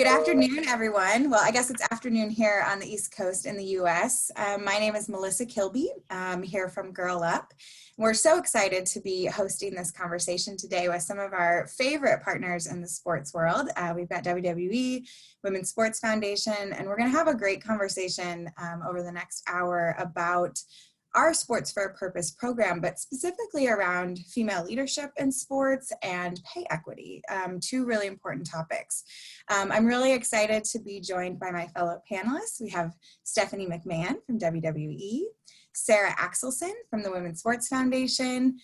Good afternoon, everyone. Well, I guess it's afternoon here on the East Coast in the US. My name is Melissa Kilby. I'm here from Girl Up. We're so excited to be hosting this conversation today with some of our favorite partners in the sports world. We've got WWE, Women's Sports Foundation, and we're going to have a great conversation over the next hour about our Sports for a Purpose program, but specifically around female leadership in sports and pay equity, two really important topics. I'm really excited to be joined by my fellow panelists. We have Stephanie McMahon from WWE, Sarah Axelson from the Women's Sports Foundation,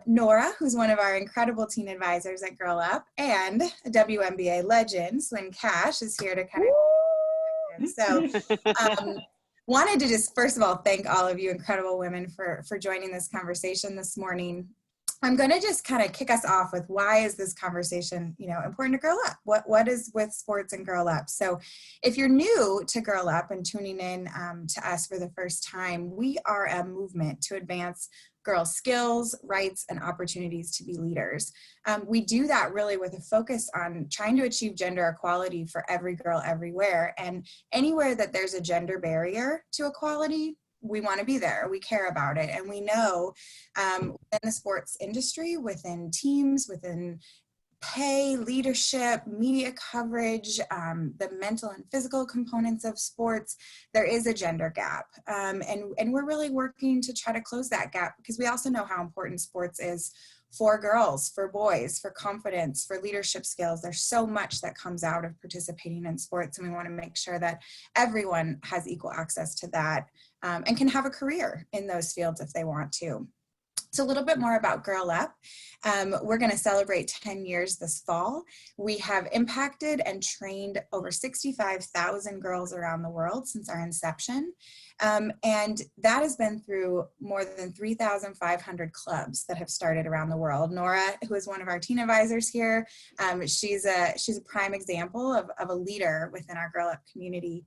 Nora, who's one of our incredible teen advisors at Girl Up, and a WNBA legend, Swin Cash, is here to kind of so wanted to just first of all thank all of you incredible women for joining this conversation this morning. I'm going to just kind of kick us off with why is this conversation, important to Girl Up? What is with sports and Girl Up? So if you're new to Girl Up and tuning in to us for the first time, we are a movement to advance girls' skills, rights, and opportunities to be leaders. We do that really with a focus on trying to achieve gender equality for every girl everywhere. And anywhere that there's a gender barrier to equality, we want to be there. We care about it. And we know within the sports industry, within teams, within pay, leadership, media coverage, the mental and physical components of sports, there is a gender gap. And we're really working to try to close that gap because we also know how important sports is for girls, for boys, for confidence, for leadership skills. There's so much that comes out of participating in sports, and we want to make sure that everyone has equal access to that and can have a career in those fields if they want to. So a little bit more about Girl Up. We're going to celebrate 10 years this fall. We have impacted and trained over 65,000 girls around the world since our inception. And that has been through more than 3,500 clubs that have started around the world. Nora, who is one of our teen advisors here, she's a prime example of a leader within our Girl Up community.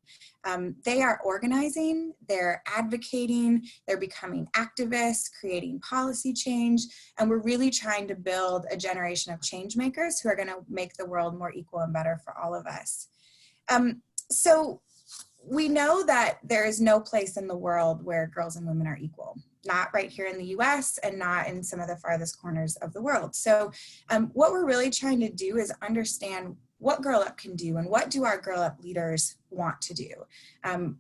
They are organizing, they're advocating, they're becoming activists, creating policy change, and we're really trying to build a generation of change makers who are going to make the world more equal and better for all of us. So we know that there is no place in the world where girls and women are equal, not right here in the US and not in some of the farthest corners of the world. So what we're really trying to do is understand what Girl Up can do and what do our Girl Up leaders want to do.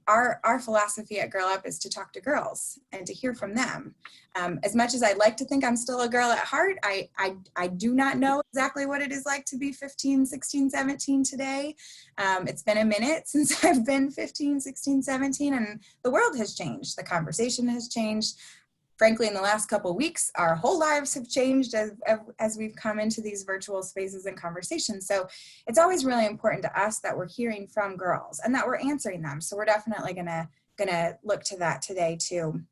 Our philosophy at Girl Up is to talk to girls and to hear from them. As much as I'd like to think I'm still a girl at heart, I do not know exactly what it is like to be 15, 16, 17 today. It's been a minute since I've been 15, 16, 17, and the world has changed. The conversation has changed. Frankly, in the last couple of weeks, our whole lives have changed as we've come into these virtual spaces and conversations. So it's always really important to us that we're hearing from girls and that we're answering them. So we're definitely gonna look to that today too.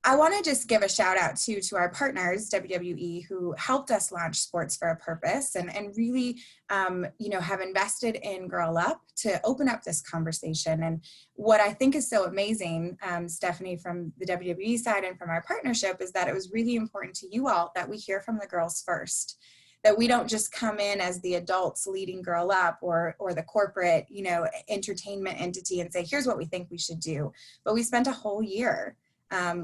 I want to just give a shout out to our partners, WWE, who helped us launch Sports for a Purpose and really, have invested in Girl Up to open up this conversation. And what I think is so amazing, Stephanie, from the WWE side and from our partnership, is that it was really important to you all that we hear from the girls first. That we don't just come in as the adults leading Girl Up or the corporate, entertainment entity and say, here's what we think we should do. But we spent a whole year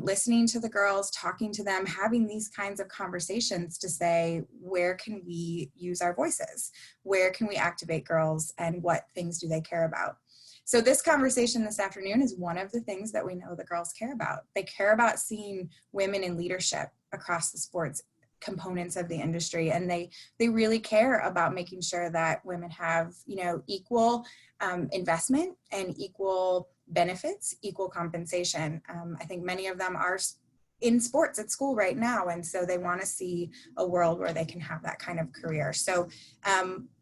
listening to the girls, talking to them, having these kinds of conversations to say, where can we use our voices? Where can we activate girls and what things do they care about? So this conversation this afternoon is one of the things that we know the girls care about. They care about seeing women in leadership across the sports components of the industry, and they really care about making sure that women have equal investment and equal benefits, equal compensation. I think many of them are in sports at school right now, and so they want to see a world where they can have that kind of career. So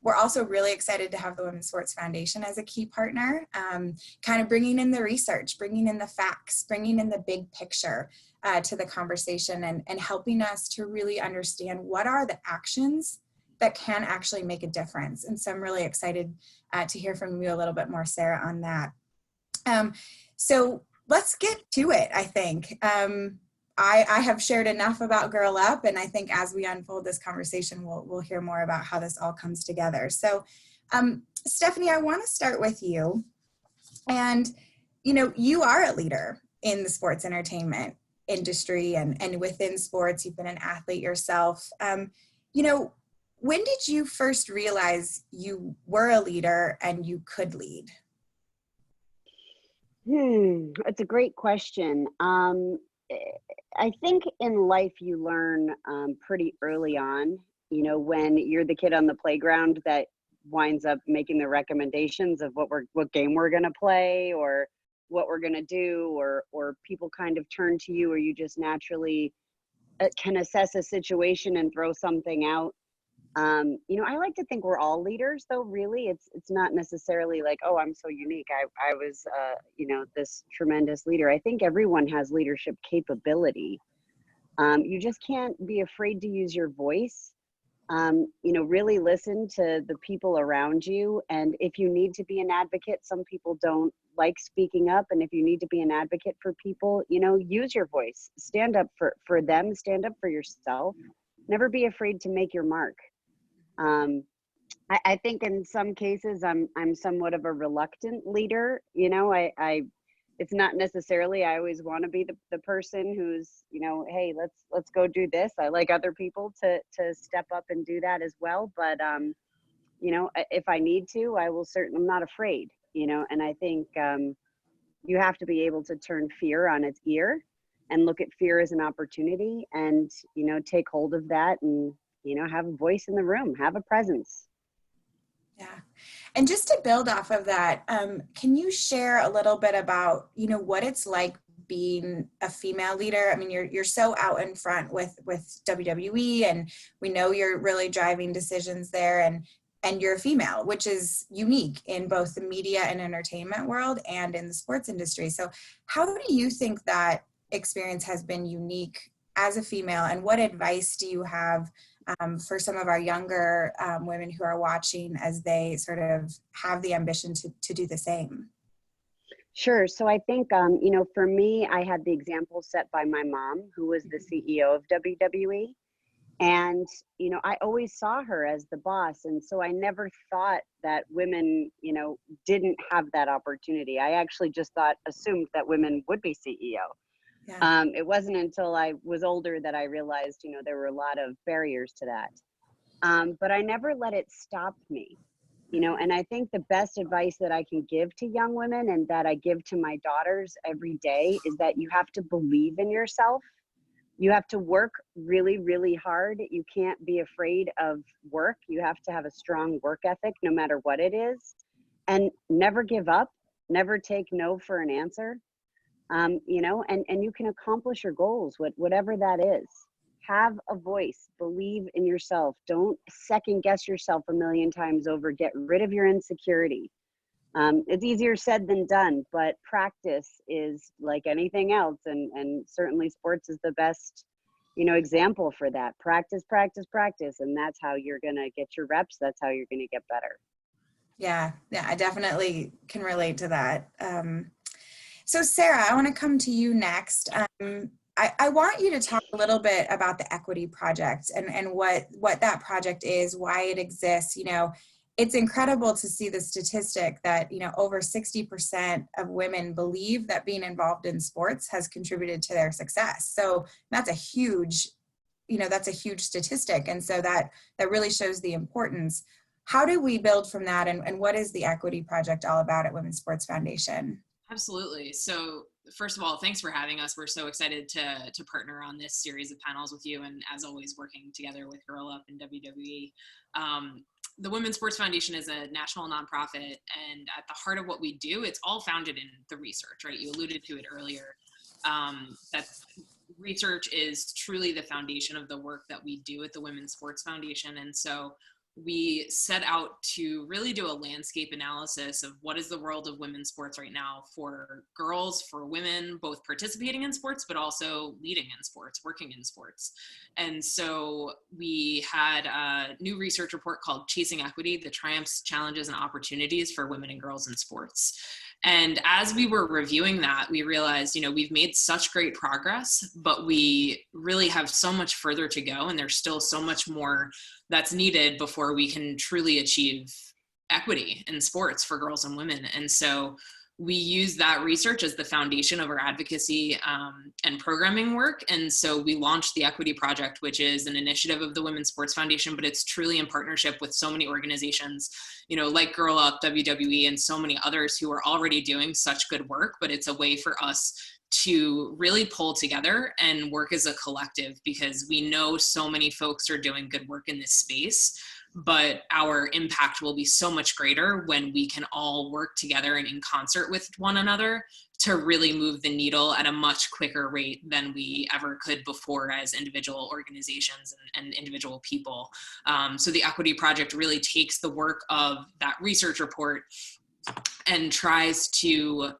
we're also really excited to have the Women's Sports Foundation as a key partner, kind of bringing in the research, bringing in the facts, bringing in the big picture to the conversation and helping us to really understand what are the actions that can actually make a difference. And so I'm really excited to hear from you a little bit more, Sarah, on that. So let's get to it, I think. I have shared enough about Girl Up, and I think as we unfold this conversation, we'll hear more about how this all comes together. So, Stephanie, I want to start with you. And, you are a leader in the sports entertainment industry, and within sports, you've been an athlete yourself. When did you first realize you were a leader and you could lead? It's a great question. I think in life you learn pretty early on, when you're the kid on the playground that winds up making the recommendations of what game we're going to play or what we're going to do, or people kind of turn to you, or you just naturally can assess a situation and throw something out. I like to think we're all leaders, though. Really, it's not necessarily like, oh, I'm so unique. I was, this tremendous leader. I think everyone has leadership capability. You just can't be afraid to use your voice. Really listen to the people around you. And if you need to be an advocate, some people don't like speaking up. And if you need to be an advocate for people, use your voice. Stand up for them. Stand up for yourself. Never be afraid to make your mark. I think in some cases I'm somewhat of a reluctant leader. It's not necessarily I always want to be the person who's, hey, let's go do this. I like other people to step up and do that as well. But if I need to, I will certainly. I'm not afraid. And I think you have to be able to turn fear on its ear and look at fear as an opportunity, and take hold of that, and have a voice in the room, have a presence. Yeah. And just to build off of that, can you share a little bit about, what it's like being a female leader? I mean, you're so out in front with WWE, and we know you're really driving decisions there, and you're a female, which is unique in both the media and entertainment world and in the sports industry. So how do you think that experience has been unique as a female, and what advice do you have for some of our younger women who are watching as they sort of have the ambition to do the same? Sure. So I think, for me, I had the example set by my mom, who was the CEO of WWE. And, I always saw her as the boss. And so I never thought that women, didn't have that opportunity. I actually just assumed that women would be CEO. Yeah. It wasn't until I was older that I realized, there were a lot of barriers to that. But I never let it stop me, and I think the best advice that I can give to young women, and that I give to my daughters every day, is that you have to believe in yourself. You have to work really, really hard. You can't be afraid of work. You have to have a strong work ethic, no matter what it is, and never give up, never take no for an answer. And you can accomplish your goals, whatever that is. Have a voice, believe in yourself. Don't second guess yourself a million times over. Get rid of your insecurity. It's easier said than done, but practice is like anything else. And certainly sports is the best, example for that. Practice, practice, practice. And that's how you're going to get your reps. That's how you're going to get better. Yeah, I definitely can relate to that. So Sarah, I want to come to you next. I want you to talk a little bit about the Equity Project and what that project is, why it exists. It's incredible to see the statistic that, over 60% of women believe that being involved in sports has contributed to their success. So that's a huge statistic. And so that really shows the importance. How do we build from that? And what is the Equity Project all about at Women's Sports Foundation? Absolutely. So first of all, thanks for having us. We're so excited to partner on this series of panels with you, and as always, working together with Girl Up and WWE. The Women's Sports Foundation is a national nonprofit, and at the heart of what we do, it's all founded in the research, right? You alluded to it earlier. That research is truly the foundation of the work that we do at the Women's Sports Foundation. And so we set out to really do a landscape analysis of what is the world of women's sports right now for girls, for women, both participating in sports, but also leading in sports, working in sports. And so we had a new research report called Chasing Equity: The Triumphs, Challenges, and Opportunities for Women and Girls in Sports. And as we were reviewing that, we realized, we've made such great progress, but we really have so much further to go. And there's still so much more that's needed before we can truly achieve equity in sports for girls and women. And so we use that research as the foundation of our advocacy and programming work. And so we launched the Equity Project, which is an initiative of the Women's Sports Foundation, but it's truly in partnership with so many organizations, like Girl Up, WWE, and so many others who are already doing such good work. But it's a way for us to really pull together and work as a collective, because we know so many folks are doing good work in this space, but our impact will be so much greater when we can all work together and in concert with one another to really move the needle at a much quicker rate than we ever could before as individual organizations and individual people. So the Equity Project really takes the work of that research report and tries to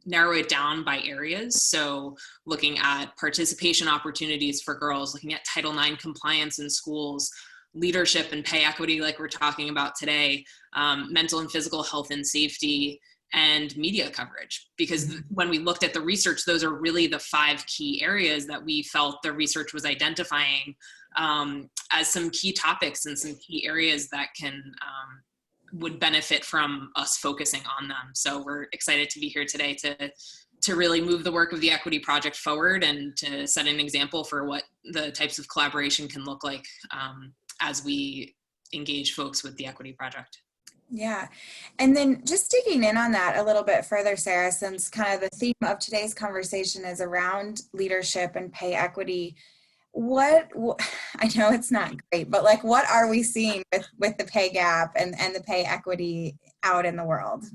narrow it down by areas. So looking at participation opportunities for girls, looking at Title IX compliance in schools, leadership and pay equity like we're talking about today, mental and physical health and safety, and media coverage. Because when we looked at the research, those are really the 5 key areas that we felt the research was identifying as some key topics and some key areas that would benefit from us focusing on them. So we're excited to be here today to really move the work of the Equity Project forward and to set an example for what the types of collaboration can look like as we engage folks with the Equity Project. Yeah. And then just digging in on that a little bit further, Sarah, since kind of the theme of today's conversation is around leadership and pay equity, I know it's not great, but like, what are we seeing with the pay gap and the pay equity out in the world?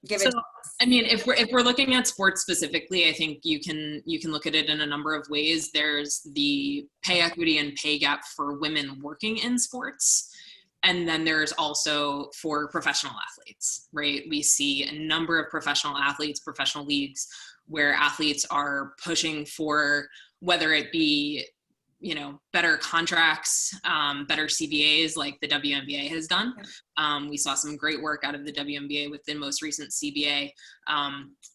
If we're looking at sports specifically, I think you can look at it in a number of ways. There's the pay equity and pay gap for women working in sports. And then there's also for professional athletes, right? We see a number of professional athletes, professional leagues, where athletes are pushing for, whether it be better contracts, better CBAs like the WNBA has done. We saw some great work out of the WNBA with the most recent CBA,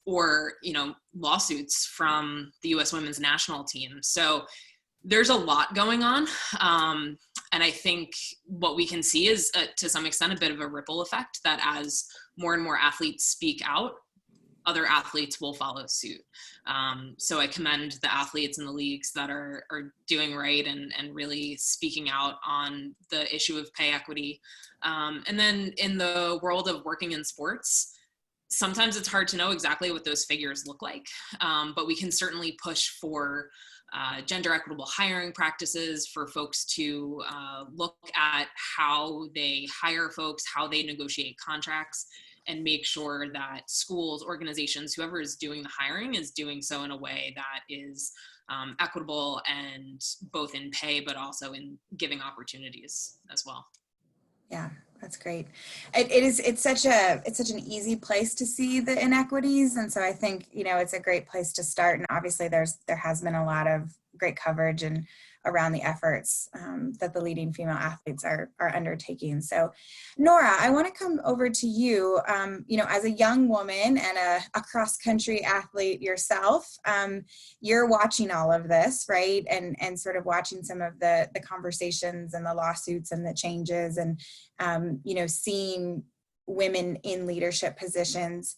or lawsuits from the U.S. women's national team. So there's a lot going on. And I think what we can see is, to some extent, a bit of a ripple effect, that as more and more athletes speak out, other athletes will follow suit. So I commend the athletes in the leagues that are doing right and really speaking out on the issue of pay equity. And then in the world of working in sports, sometimes it's hard to know exactly what those figures look like, but we can certainly push for gender equitable hiring practices, for folks to look at how they hire folks, how they negotiate contracts, and make sure that schools, organizations, whoever is doing the hiring is doing so in a way that is equitable, and both in pay, but also in giving opportunities as well. Yeah, that's great. It's such an easy place to see the inequities. And so I think, it's a great place to start. And obviously there has been a lot of great coverage and around the efforts that the leading female athletes are undertaking. So Nora, I want to come over to you, as a young woman and a cross-country athlete yourself, you're watching all of this, right? And sort of watching some of the conversations and the lawsuits and the changes and, seeing women in leadership positions.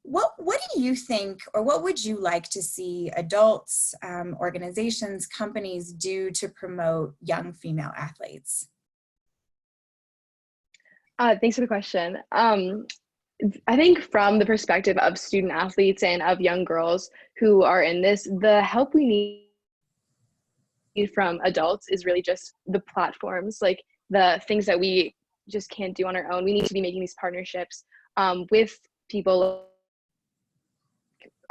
What do you think, or what would you like to see adults, organizations, companies do to promote young female athletes? Thanks for the question. I think from the perspective of student athletes and of young girls who are in this, the help we need from adults is really just the platforms, like the things that we just can't do on our own. We need to be making these partnerships with people.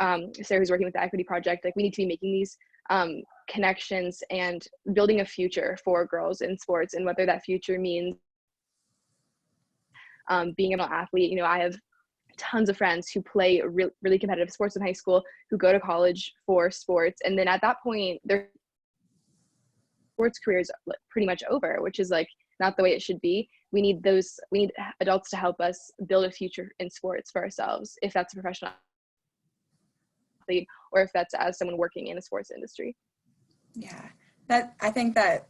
Sarah, who's working with the Equity Project, like we need to be making these connections and building a future for girls in sports, and whether that future means being an athlete. You know, I have tons of friends who play really competitive sports in high school, who go to college for sports, and then at that point their sports career is pretty much over, which is like not the way it should be. We need adults to help us build a future in sports for ourselves, if that's a professional athlete or if that's as someone working in the sports industry. Yeah, I think that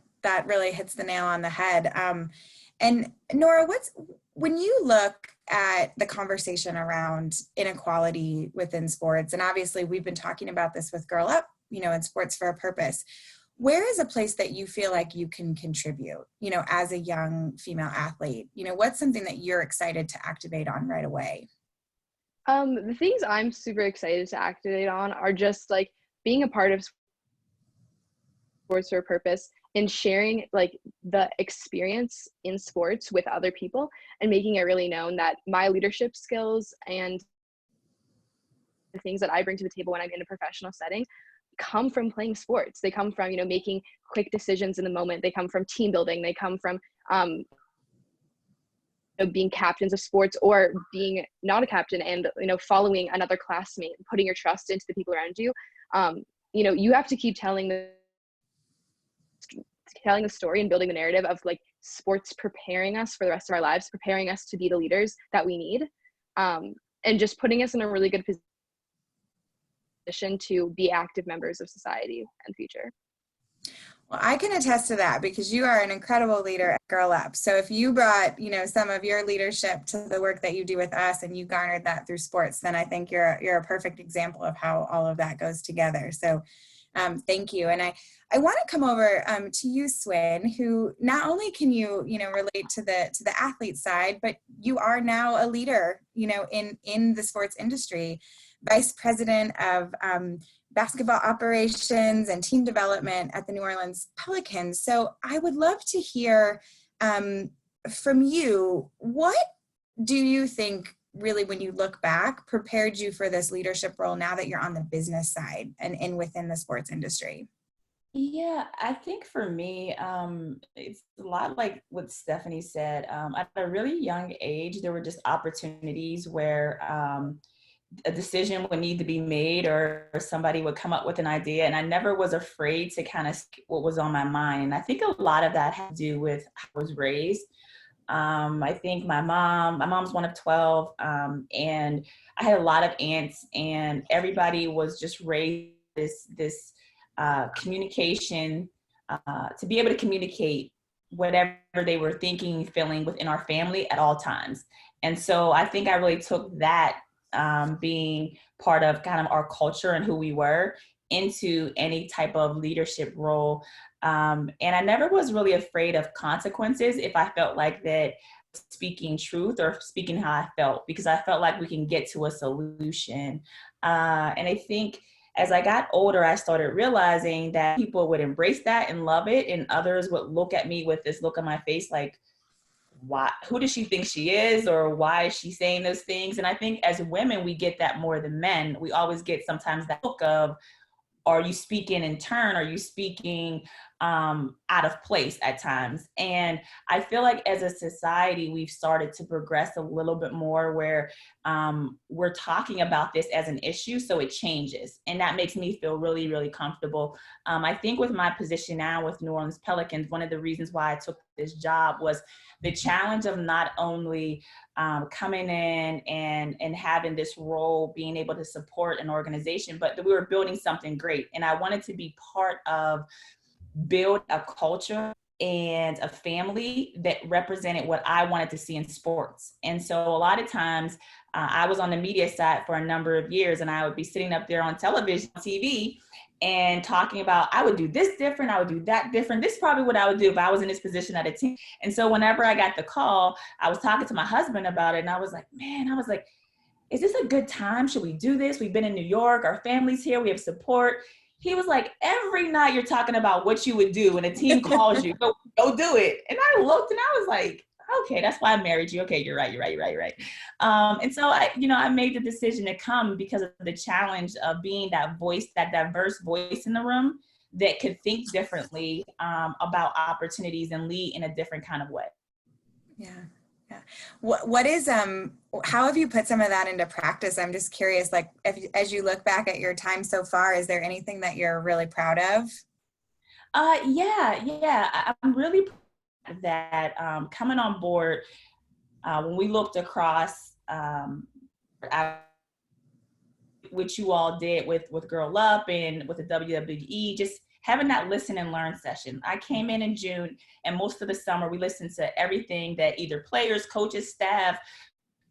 really hits the nail on the head. And Nora, when you look at the conversation around inequality within sports, and obviously we've been talking about this with Girl Up, you know, in Sports for a Purpose, where is a place that you feel like you can contribute, you know, as a young female athlete? You know, what's something that you're excited to activate on right away? The things I'm super excited to activate on are just like being a part of Sports for a Purpose and sharing like the experience in sports with other people and making it really known that my leadership skills and the things that I bring to the table when I'm in a professional setting come from playing sports. They come from, you know, making quick decisions in the moment. They come from team building. They come from being captains of sports or being not a captain and, you know, following another classmate, putting your trust into the people around you. You know, you have to keep telling the story and building the narrative of like sports preparing us for the rest of our lives, preparing us to be the leaders that we need, and just putting us in a really good position to be active members of society and future. Well, I can attest to that because you are an incredible leader at Girl Up. So if you brought, you know, some of your leadership to the work that you do with us and you garnered that through sports, then I think you're a perfect example of how all of that goes together. So thank you. And I want to come over to you, Swin, who not only can you know, relate to the athlete side, but you are now a leader, you know, in the sports industry, vice president of basketball operations and team development at the New Orleans Pelicans. So I would love to hear from you, what do you think really, when you look back, prepared you for this leadership role now that you're on the business side and within the sports industry? Yeah, I think for me, it's a lot like what Stephanie said. At a really young age, there were just opportunities where a decision would need to be made or somebody would come up with an idea. And I never was afraid to kind of speak what was on my mind. And I think a lot of that had to do with how I was raised. I think my mom's one of 12, and I had a lot of aunts, and everybody was just raised this communication, to be able to communicate whatever they were thinking, feeling within our family at all times. And so I think I really took that, being part of kind of our culture and who we were, into any type of leadership role. And I never was really afraid of consequences if I felt like that speaking truth or speaking how I felt, because I felt like we can get to a solution. And I think as I got older, I started realizing that people would embrace that and love it, and others would look at me with this look on my face like, why, who does she think she is, or why is she saying those things? And I think as women, we get that more than men. We always get sometimes that look of, are you speaking in turn? Are you speaking out of place at times? And I feel like as a society, we've started to progress a little bit more where we're talking about this as an issue, so it changes. And that makes me feel really, really comfortable. I think with my position now with New Orleans Pelicans, one of the reasons why I took this job was the challenge of not only coming in and having this role, being able to support an organization, but that we were building something great. And I wanted to be part of build a culture and a family that represented what I wanted to see in sports. And so a lot of times I was on the media side for a number of years, and I would be sitting up there on television, TV, and talking about, I would do this different, I would do that different. This is probably what I would do if I was in this position at a team. And so whenever I got the call, I was talking to my husband about it, and I was like, is this a good time? Should we do this? We've been in New York, our family's here, we have support. He was like, every night you're talking about what you would do when a team calls you, go do it. And I looked and I was like, okay, that's why I married you. Okay, you're right. And so I made the decision to come because of the challenge of being that voice, that diverse voice in the room that could think differently about opportunities and lead in a different kind of way. Yeah. Yeah. What is how have you put some of that into practice? I'm just curious, like as you look back at your time so far, is there anything that you're really proud of? I'm really proud that coming on board, when we looked across what you all did with Girl Up and with the WWE, just having that listen and learn session. I came in June, and most of the summer we listened to everything that either players, coaches, staff,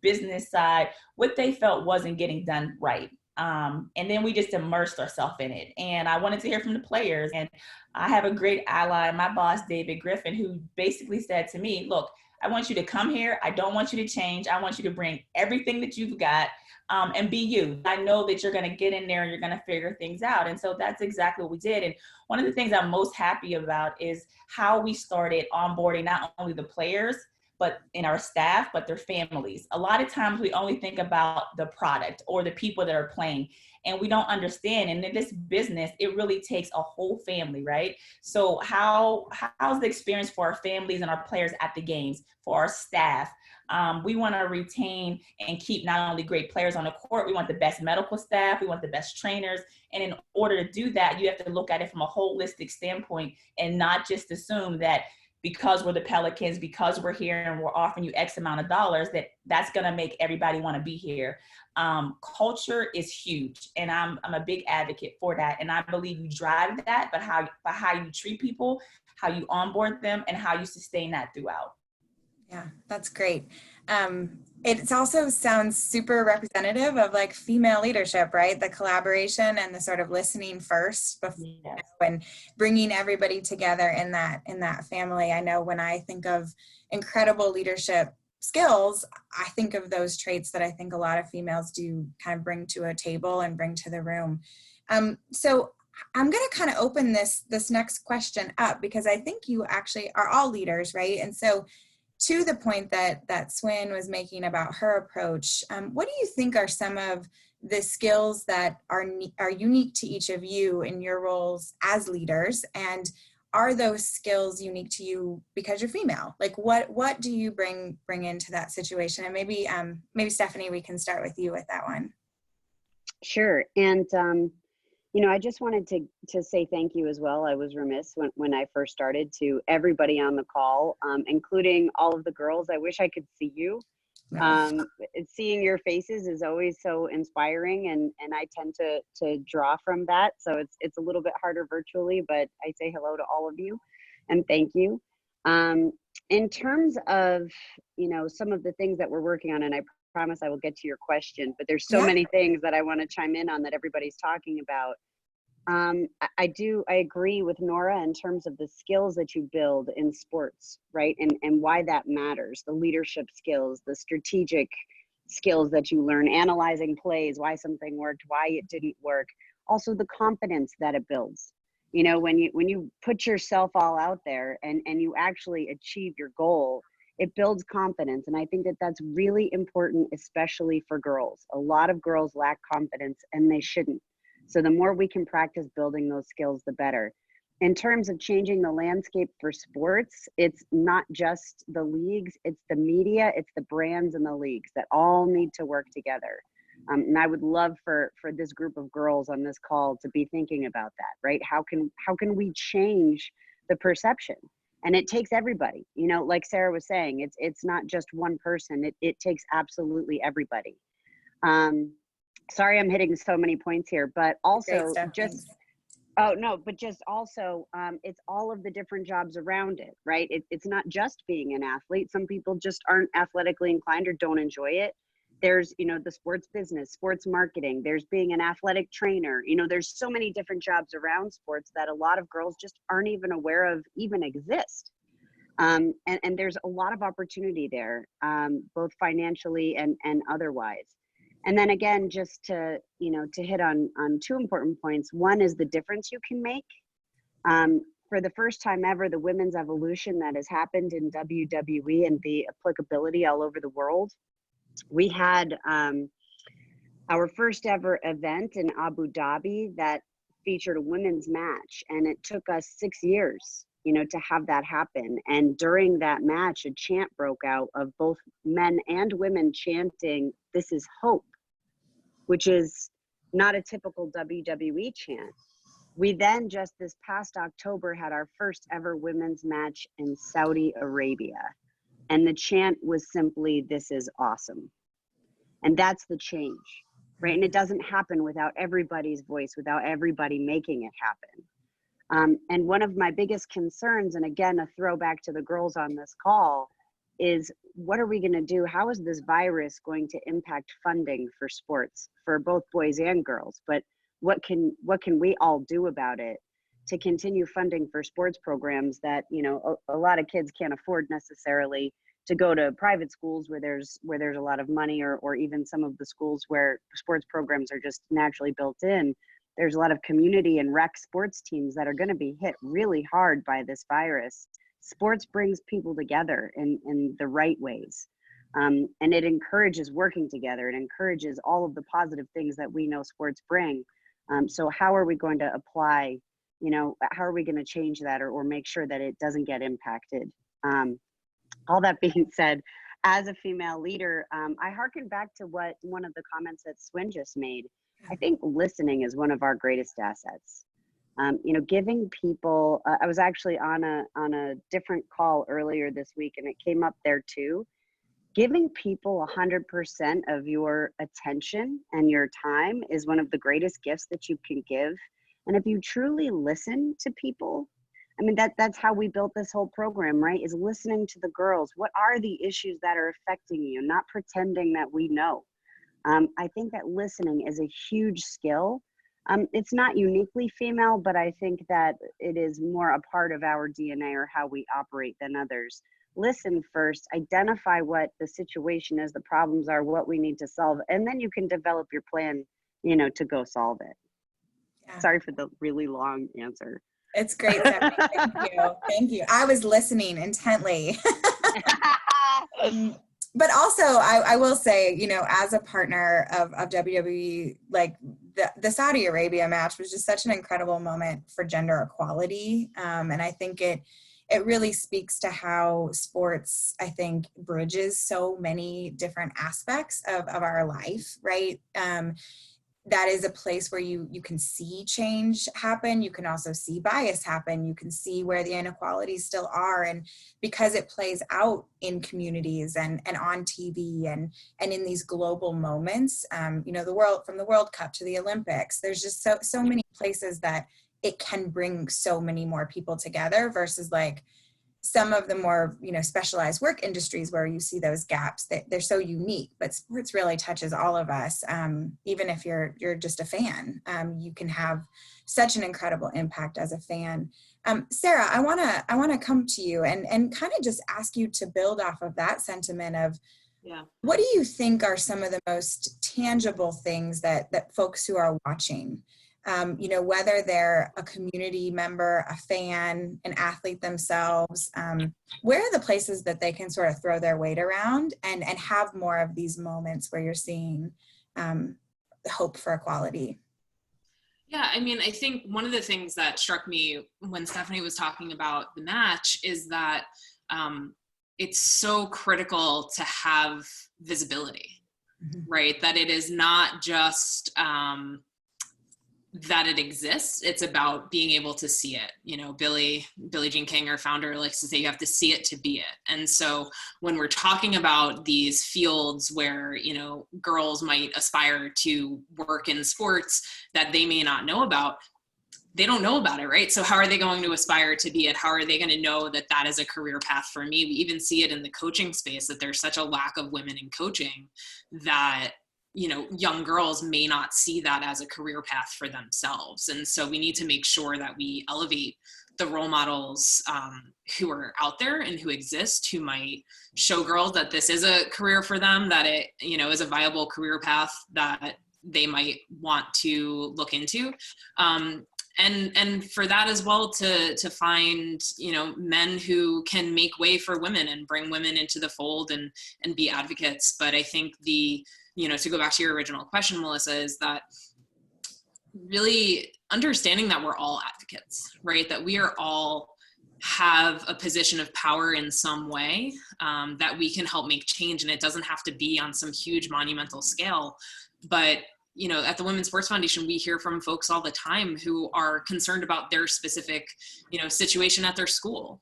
business side, what they felt wasn't getting done right. And then we just immersed ourselves in it. And I wanted to hear from the players. And I have a great ally, my boss, David Griffin, who basically said to me, look, I want you to come here. I don't want you to change. I want you to bring everything that you've got and be you. I know that you're going to get in there and you're going to figure things out. And so that's exactly what we did. And one of the things I'm most happy about is how we started onboarding not only the players, but in our staff, but their families. A lot of times we only think about the product or the people that are playing, and we don't understand. And in this business, it really takes a whole family, right? So how's the experience for our families and our players at the games, for our staff? We want to retain and keep not only great players on the court, we want the best medical staff, we want the best trainers. And in order to do that, you have to look at it from a holistic standpoint and not just assume that because we're the Pelicans, because we're here and we're offering you X amount of dollars, that's going to make everybody want to be here. Culture is huge, and I'm a big advocate for that. And I believe you drive that, but how you treat people, how you onboard them, and how you sustain that throughout. Yeah, that's great. It also sounds super representative of like female leadership, right? The collaboration and the sort of listening first before, Yes. and bringing everybody together in that family. I know when I think of incredible leadership skills, I think of those traits that I think a lot of females do kind of bring to a table and bring to the room. So I'm going to kind of open this next question up because I think you actually are all leaders, right? And so to the point that Swin was making about her approach, what do you think are some of the skills that are unique to each of you in your roles as leaders? And are those skills unique to you because you're female? Like what do you bring into that situation? And maybe Stephanie, we can start with you with that one. Sure. And I just wanted to say thank you as well. I was remiss when I first started, to everybody on the call, including all of the girls. I wish I could see you. Seeing your faces is always so inspiring, and I tend to draw from that. So it's a little bit harder virtually, but I say hello to all of you and thank you. In terms of, some of the things that we're working on, and I promise I will get to your question, but there's so many things that I want to chime in on that everybody's talking about. I agree with Nora in terms of the skills that you build in sports, right? And why that matters, the leadership skills, the strategic skills that you learn, analyzing plays, why something worked, why it didn't work. Also the confidence that it builds. When you put yourself all out there and you actually achieve your goal, it builds confidence. And I think that that's really important, especially for girls. A lot of girls lack confidence and they shouldn't. So the more we can practice building those skills, the better. In terms of changing the landscape for sports, it's not just the leagues, it's the media, it's the brands and the leagues that all need to work together. And I would love for this group of girls on this call to be thinking about that, right? How can we change the perception? And it takes everybody, like Sarah was saying, it's not just one person, it takes absolutely everybody. Sorry, I'm hitting so many points here, but also it's all of the different jobs around it, right? It's not just being an athlete. Some people just aren't athletically inclined or don't enjoy it. There's, the sports business, sports marketing, there's being an athletic trainer, there's so many different jobs around sports that a lot of girls just aren't even aware of even exist. And there's a lot of opportunity there, both financially and otherwise. And then again, just to hit on two important points. One is the difference you can make. For the first time ever, the women's evolution that has happened in WWE and the applicability all over the world. We had our first ever event in Abu Dhabi that featured a women's match, and it took us 6 years, to have that happen. And during that match, a chant broke out of both men and women chanting, "This is hope," which is not a typical WWE chant. We then just this past October had our first ever women's match in Saudi Arabia. And the chant was simply, "This is awesome." And that's the change, right? And it doesn't happen without everybody's voice, without everybody making it happen. And one of my biggest concerns, and again, a throwback to the girls on this call, is what are we going to do? How is this virus going to impact funding for sports for both boys and girls? But what can we all do about it to continue funding for sports programs that, a lot of kids can't afford necessarily to go to private schools where there's a lot of money, or even some of the schools where sports programs are just naturally built in. There's a lot of community and rec sports teams that are going to be hit really hard by this virus. Sports brings people together in the right ways. And it encourages working together. It encourages all of the positive things that we know sports bring. So how are we going to apply, how are we going to change that or make sure that it doesn't get impacted? All that being said, as a female leader, I hearken back to what one of the comments that Swin just made. I think listening is one of our greatest assets. Giving people, I was actually on a different call earlier this week, and it came up there too. Giving people 100% of your attention and your time is one of the greatest gifts that you can give. And if you truly listen to people, that's how we built this whole program, right? Is listening to the girls. What are the issues that are affecting you? Not pretending that we know. I think that listening is a huge skill. It's not uniquely female, but I think that it is more a part of our DNA or how we operate than others. Listen first, identify what the situation is, the problems are, what we need to solve, and then you can develop your plan, to go solve it. Yeah. Sorry for the really long answer. It's great, Stephanie. Thank you. Thank you. I was listening intently. But also, I will say, as a partner of WWE, like the Saudi Arabia match was just such an incredible moment for gender equality. And I think it really speaks to how sports, I think, bridges so many different aspects of our life, right? That is a place where you can see change happen. You can also see bias happen. You can see where the inequalities still are. And because it plays out in communities and on TV and in these global moments, the world, from the World Cup to the Olympics, there's just so many places that it can bring so many more people together versus like some of the more, specialized work industries where you see those gaps, that they're so unique, but sports really touches all of us. Even if you're just a fan, you can have such an incredible impact as a fan. Sarah, I want to come to you and kind of just ask you to build off of that sentiment of, what do you think are some of the most tangible things that folks who are watching, whether they're a community member, a fan, an athlete themselves, where are the places that they can sort of throw their weight around and have more of these moments where you're seeing hope for equality? Yeah, I think one of the things that struck me when Stephanie was talking about the match is that it's so critical to have visibility, right? That it is not just that it exists. It's about being able to see it. Billie Jean King, our founder, likes to say you have to see it to be it. And so when we're talking about these fields where, girls might aspire to work in sports that they may not know about, they don't know about it, right? So how are they going to aspire to be it? How are they going to know that that is a career path for me? We even see it in the coaching space, that there's such a lack of women in coaching that young girls may not see that as a career path for themselves. And so we need to make sure that we elevate the role models who are out there and who exist, who might show girls that this is a career for them, that it, is a viable career path that they might want to look into. And for that as well to find, men who can make way for women and bring women into the fold and be advocates. But I think to go back to your original question, Melissa, is that really understanding that we're all advocates, right? That we are all have a position of power in some way, that we can help make change. And it doesn't have to be on some huge monumental scale. But, you know, at the Women's Sports Foundation, we hear from folks all the time who are concerned about their specific, you know, situation at their school.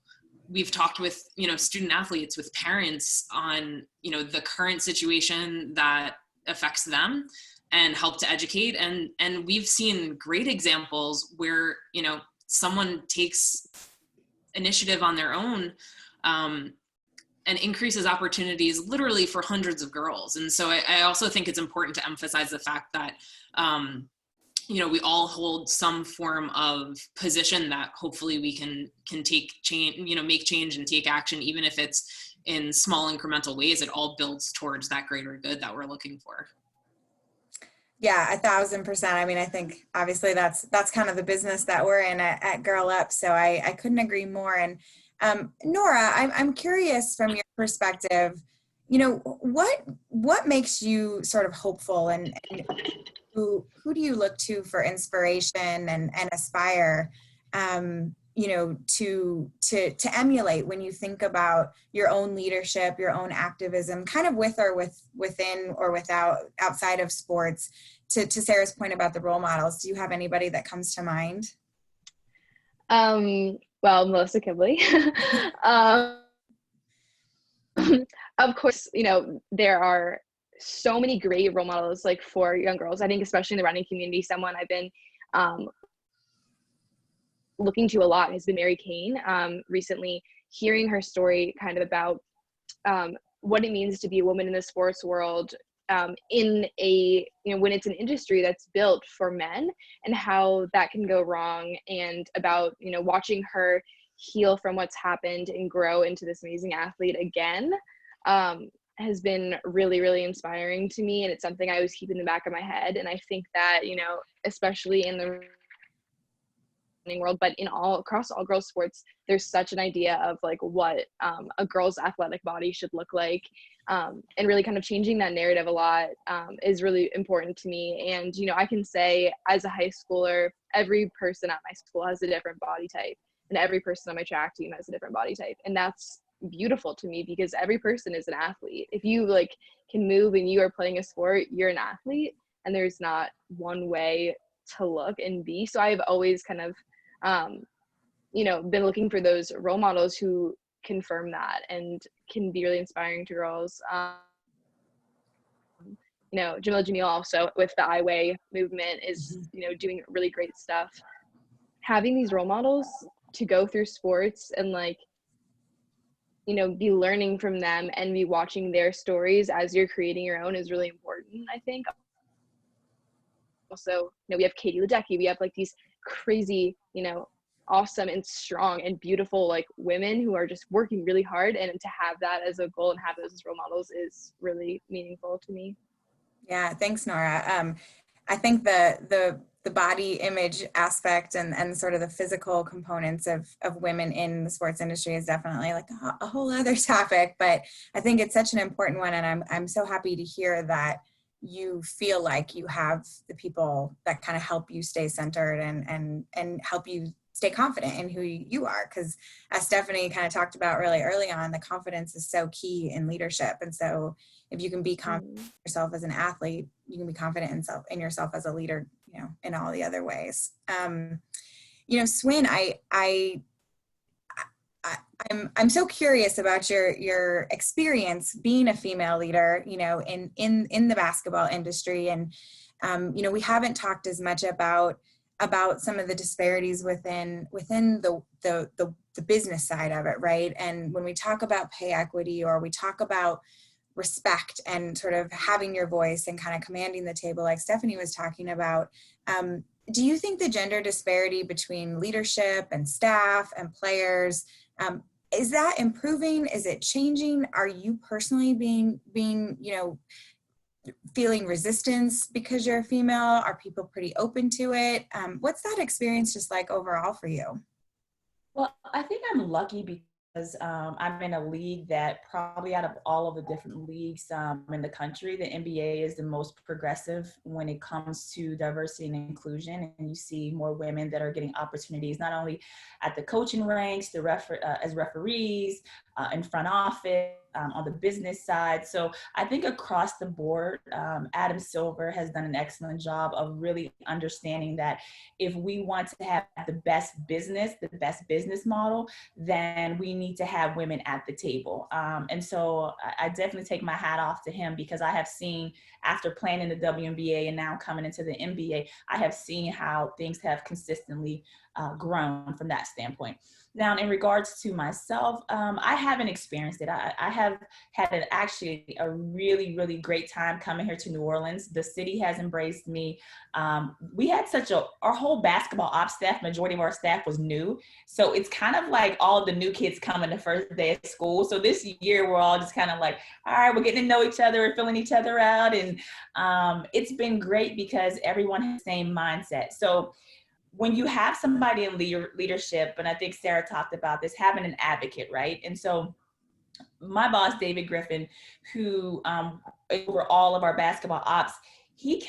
We've talked with, you know, student athletes, with parents on, you know, the current situation that affects them, and help to educate. And we've seen great examples where, you know, someone takes initiative on their own, and increases opportunities literally for hundreds of girls. And so I also think it's important to emphasize the fact that, you know, we all hold some form of position that hopefully we can take change, you know, make change and take action, even if it's in small incremental ways. It all builds towards that greater good that we're looking for. Yeah, 1,000%. I mean, I think obviously that's kind of the business that we're in at Girl Up. So I couldn't agree more. And Nora, I'm curious from your perspective, you know, what makes you sort of hopeful, and who do you look to for inspiration and aspire, you know, to emulate when you think about your own leadership, your own activism, kind of with or within or without, outside of sports? To Sarah's point about the role models, do you have anybody that comes to mind? Well, Melissa Kilby. Of course, you know, there are so many great role models, like, for young girls. I think especially in the running community, someone I've been looking to a lot has been Mary Kane. Recently, hearing her story kind of about what it means to be a woman in the sports world, in a, you know, when it's an industry that's built for men, and how that can go wrong, and about, you know, watching her heal from what's happened and grow into this amazing athlete again, has been really, really inspiring to me. And it's something I always keep in the back of my head. And I think that, you know, especially in the running world, but across all girls sports, there's such an idea of like what a girl's athletic body should look like, and really kind of changing that narrative a lot is really important to me. And, you know, I can say as a high schooler, every person at my school has a different body type, and every person on my track team has a different body type. And that's beautiful to me, because every person is an athlete. If you like can move and you are playing a sport, you're an athlete, and there's not one way to look and be. So I've always kind of you know, been looking for those role models who confirm that and can be really inspiring to girls. You know, Jamila Jamil also with the I Weigh movement is, you know, doing really great stuff. Having these role models to go through sports and, like, you know, be learning from them and be watching their stories as you're creating your own is really important, I think. Also, you know, we have Katie Ledecky, we have like these crazy, you know, awesome and strong and beautiful like women who are just working really hard, and to have that as a goal and have those as role models is really meaningful to me. Yeah, thanks, Nora. I think the body image aspect and sort of the physical components of women in the sports industry is definitely like a whole other topic, but I think it's such an important one, and I'm so happy to hear that you feel like you have the people that kind of help you stay centered and help you stay confident in who you are. Because as Stephanie kind of talked about really early on, the confidence is so key in leadership. And so if you can be confident in yourself as an athlete, you can be confident in yourself as a leader, you know, in all the other ways. You know, Swin, I'm so curious about your experience being a female leader, you know, in the basketball industry. And, you know, we haven't talked as much about some of the disparities within the business side of it, right? And when we talk about pay equity, or we talk about respect and sort of having your voice and kind of commanding the table, like Stephanie was talking about, do you think the gender disparity between leadership and staff and players, is that improving? Is it changing? Are you personally being, you know, feeling resistance because you're a female? Are people pretty open to it? What's that experience just like overall for you? Well, I think I'm lucky I'm in a league that probably out of all of the different leagues in the country, the NBA is the most progressive when it comes to diversity and inclusion. And you see more women that are getting opportunities, not only at the coaching ranks, as referees, in front office, on the business side. So I think across the board, Adam Silver has done an excellent job of really understanding that if we want to have the best business model, then we need to have women at the table. And so I definitely take my hat off to him, because I have seen, after playing in the WNBA and now coming into the NBA, I have seen how things have consistently grown from that standpoint. Now, in regards to myself, I haven't experienced it. I have had actually a really, really great time coming here to New Orleans. The city has embraced me. We had our whole basketball ops staff, majority of our staff was new. So it's kind of like all of the new kids coming the first day of school. So this year we're all just kind of like, all right, we're getting to know each other, we're filling each other out. And it's been great because everyone has the same mindset. So when you have somebody in leadership, and I think Sarah talked about this, having an advocate, right? And so my boss, David Griffin, who over all of our basketball ops, he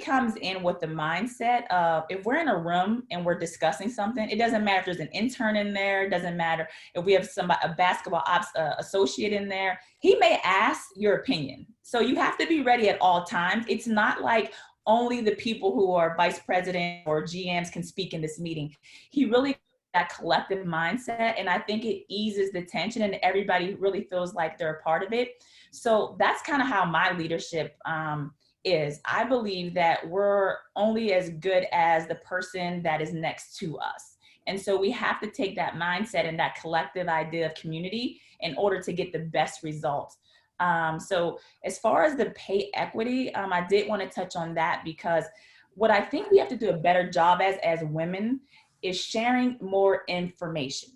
comes in with the mindset of, if we're in a room and we're discussing something, it doesn't matter if there's an intern in there, it doesn't matter if we have a basketball ops associate in there, he may ask your opinion. So you have to be ready at all times. It's not like only the people who are vice president or GMs can speak in this meeting. He really that collective mindset, and I think it eases the tension and everybody really feels like they're a part of it. So that's kind of how my leadership is. I believe that we're only as good as the person that is next to us. And so we have to take that mindset and that collective idea of community in order to get the best results. So as far as the pay equity, I did want to touch on that, because what I think we have to do a better job as women is sharing more information.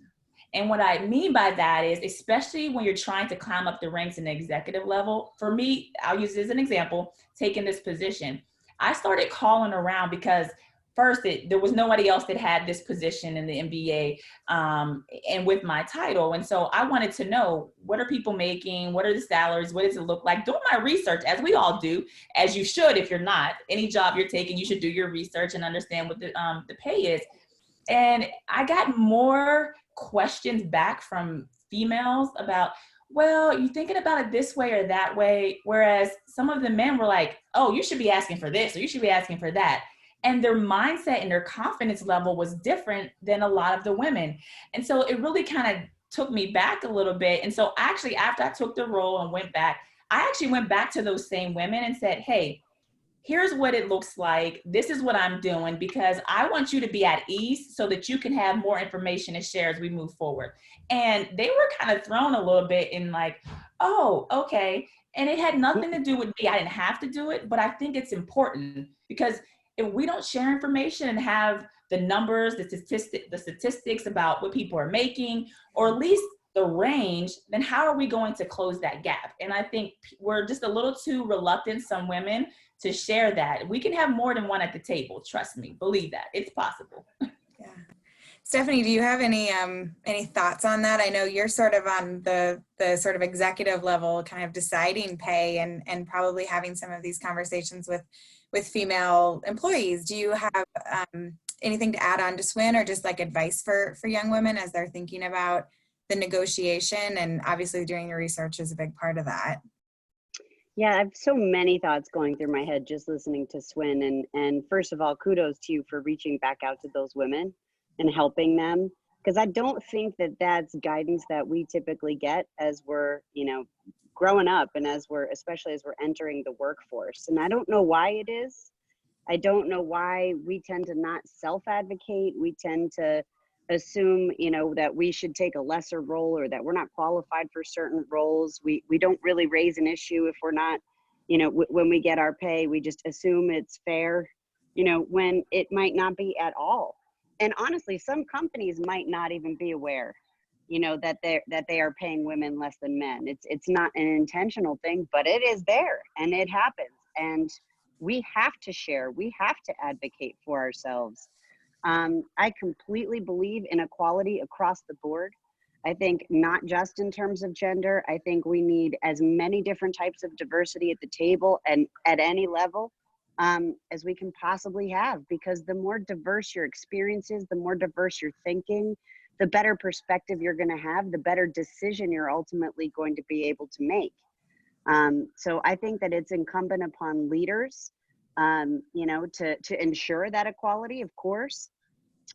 And what I mean by that is, especially when you're trying to climb up the ranks in the executive level, for me, I'll use this as an example, taking this position, I started calling around because first, there was nobody else that had this position in the NBA and with my title. And so I wanted to know, what are people making? What are the salaries? What does it look like? Doing my research, as we all do, as you should. If you're not, any job you're taking, you should do your research and understand what the pay is. And I got more questions back from females about, well, you're thinking about it this way or that way. Whereas some of the men were like, oh, you should be asking for this, or you should be asking for that. And their mindset and their confidence level was different than a lot of the women. And so it really kind of took me back a little bit. And so actually, after I took the role and went back, I actually went back to those same women and said, hey, here's what it looks like. This is what I'm doing, because I want you to be at ease so that you can have more information to share as we move forward. And they were kind of thrown a little bit in like, oh, okay. And it had nothing to do with me. I didn't have to do it, but I think it's important, because if we don't share information and have the numbers, the statistics about what people are making, or at least the range, then how are we going to close that gap? And I think we're just a little too reluctant, some women, to share that. We can have more than one at the table. Trust me, believe that. It's possible. Yeah. Stephanie, do you have any thoughts on that? I know you're sort of on the sort of executive level, kind of deciding pay and probably having some of these conversations with female employees. Do you have anything to add on to Swin, or just like advice for young women as they're thinking about the negotiation? And obviously doing your research is a big part of that. Yeah, I have so many thoughts going through my head just listening to Swin. And first of all, kudos to you for reaching back out to those women and helping them, because I don't think that that's guidance that we typically get as we're, growing up, and especially as we're entering the workforce. And I don't know why it is. I don't know why we tend to not self-advocate. We tend to assume, that we should take a lesser role, or that we're not qualified for certain roles. We don't really raise an issue if we're not, when we get our pay, we just assume it's fair, when it might not be at all. And honestly, some companies might not even be aware, that they are paying women less than men. It's not an intentional thing, but it is there and it happens. And we have to share, we have to advocate for ourselves. I completely believe in equality across the board. I think not just in terms of gender. I think we need as many different types of diversity at the table and at any level as we can possibly have, because the more diverse your experiences, the more diverse your thinking, the better perspective you're going to have, the better decision you're ultimately going to be able to make. So I think that it's incumbent upon leaders, you know, to ensure that equality, of course.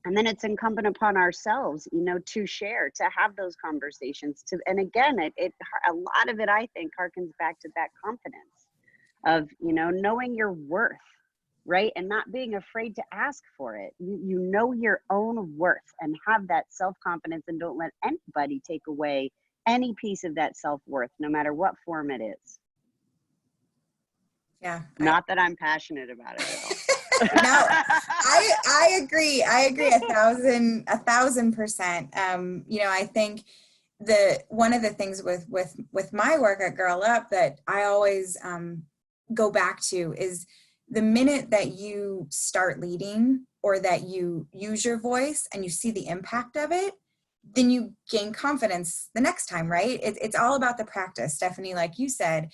And then it's incumbent upon ourselves, you know, to share, to have those conversations. And again, a lot of it, I think, harkens back to that confidence of, you know, knowing your worth, right? And not being afraid to ask for it. You know your own worth and have that self-confidence, and don't let anybody take away any piece of that self-worth, no matter what form it is. Yeah. Not that I'm passionate about it at all. No, I agree. I agree 1,000%. You know, I think one of the things with my work at Girl Up that I always go back to is the minute that you start leading, or that you use your voice and you see the impact of it, then you gain confidence the next time, right? It's all about the practice, Stephanie, like you said.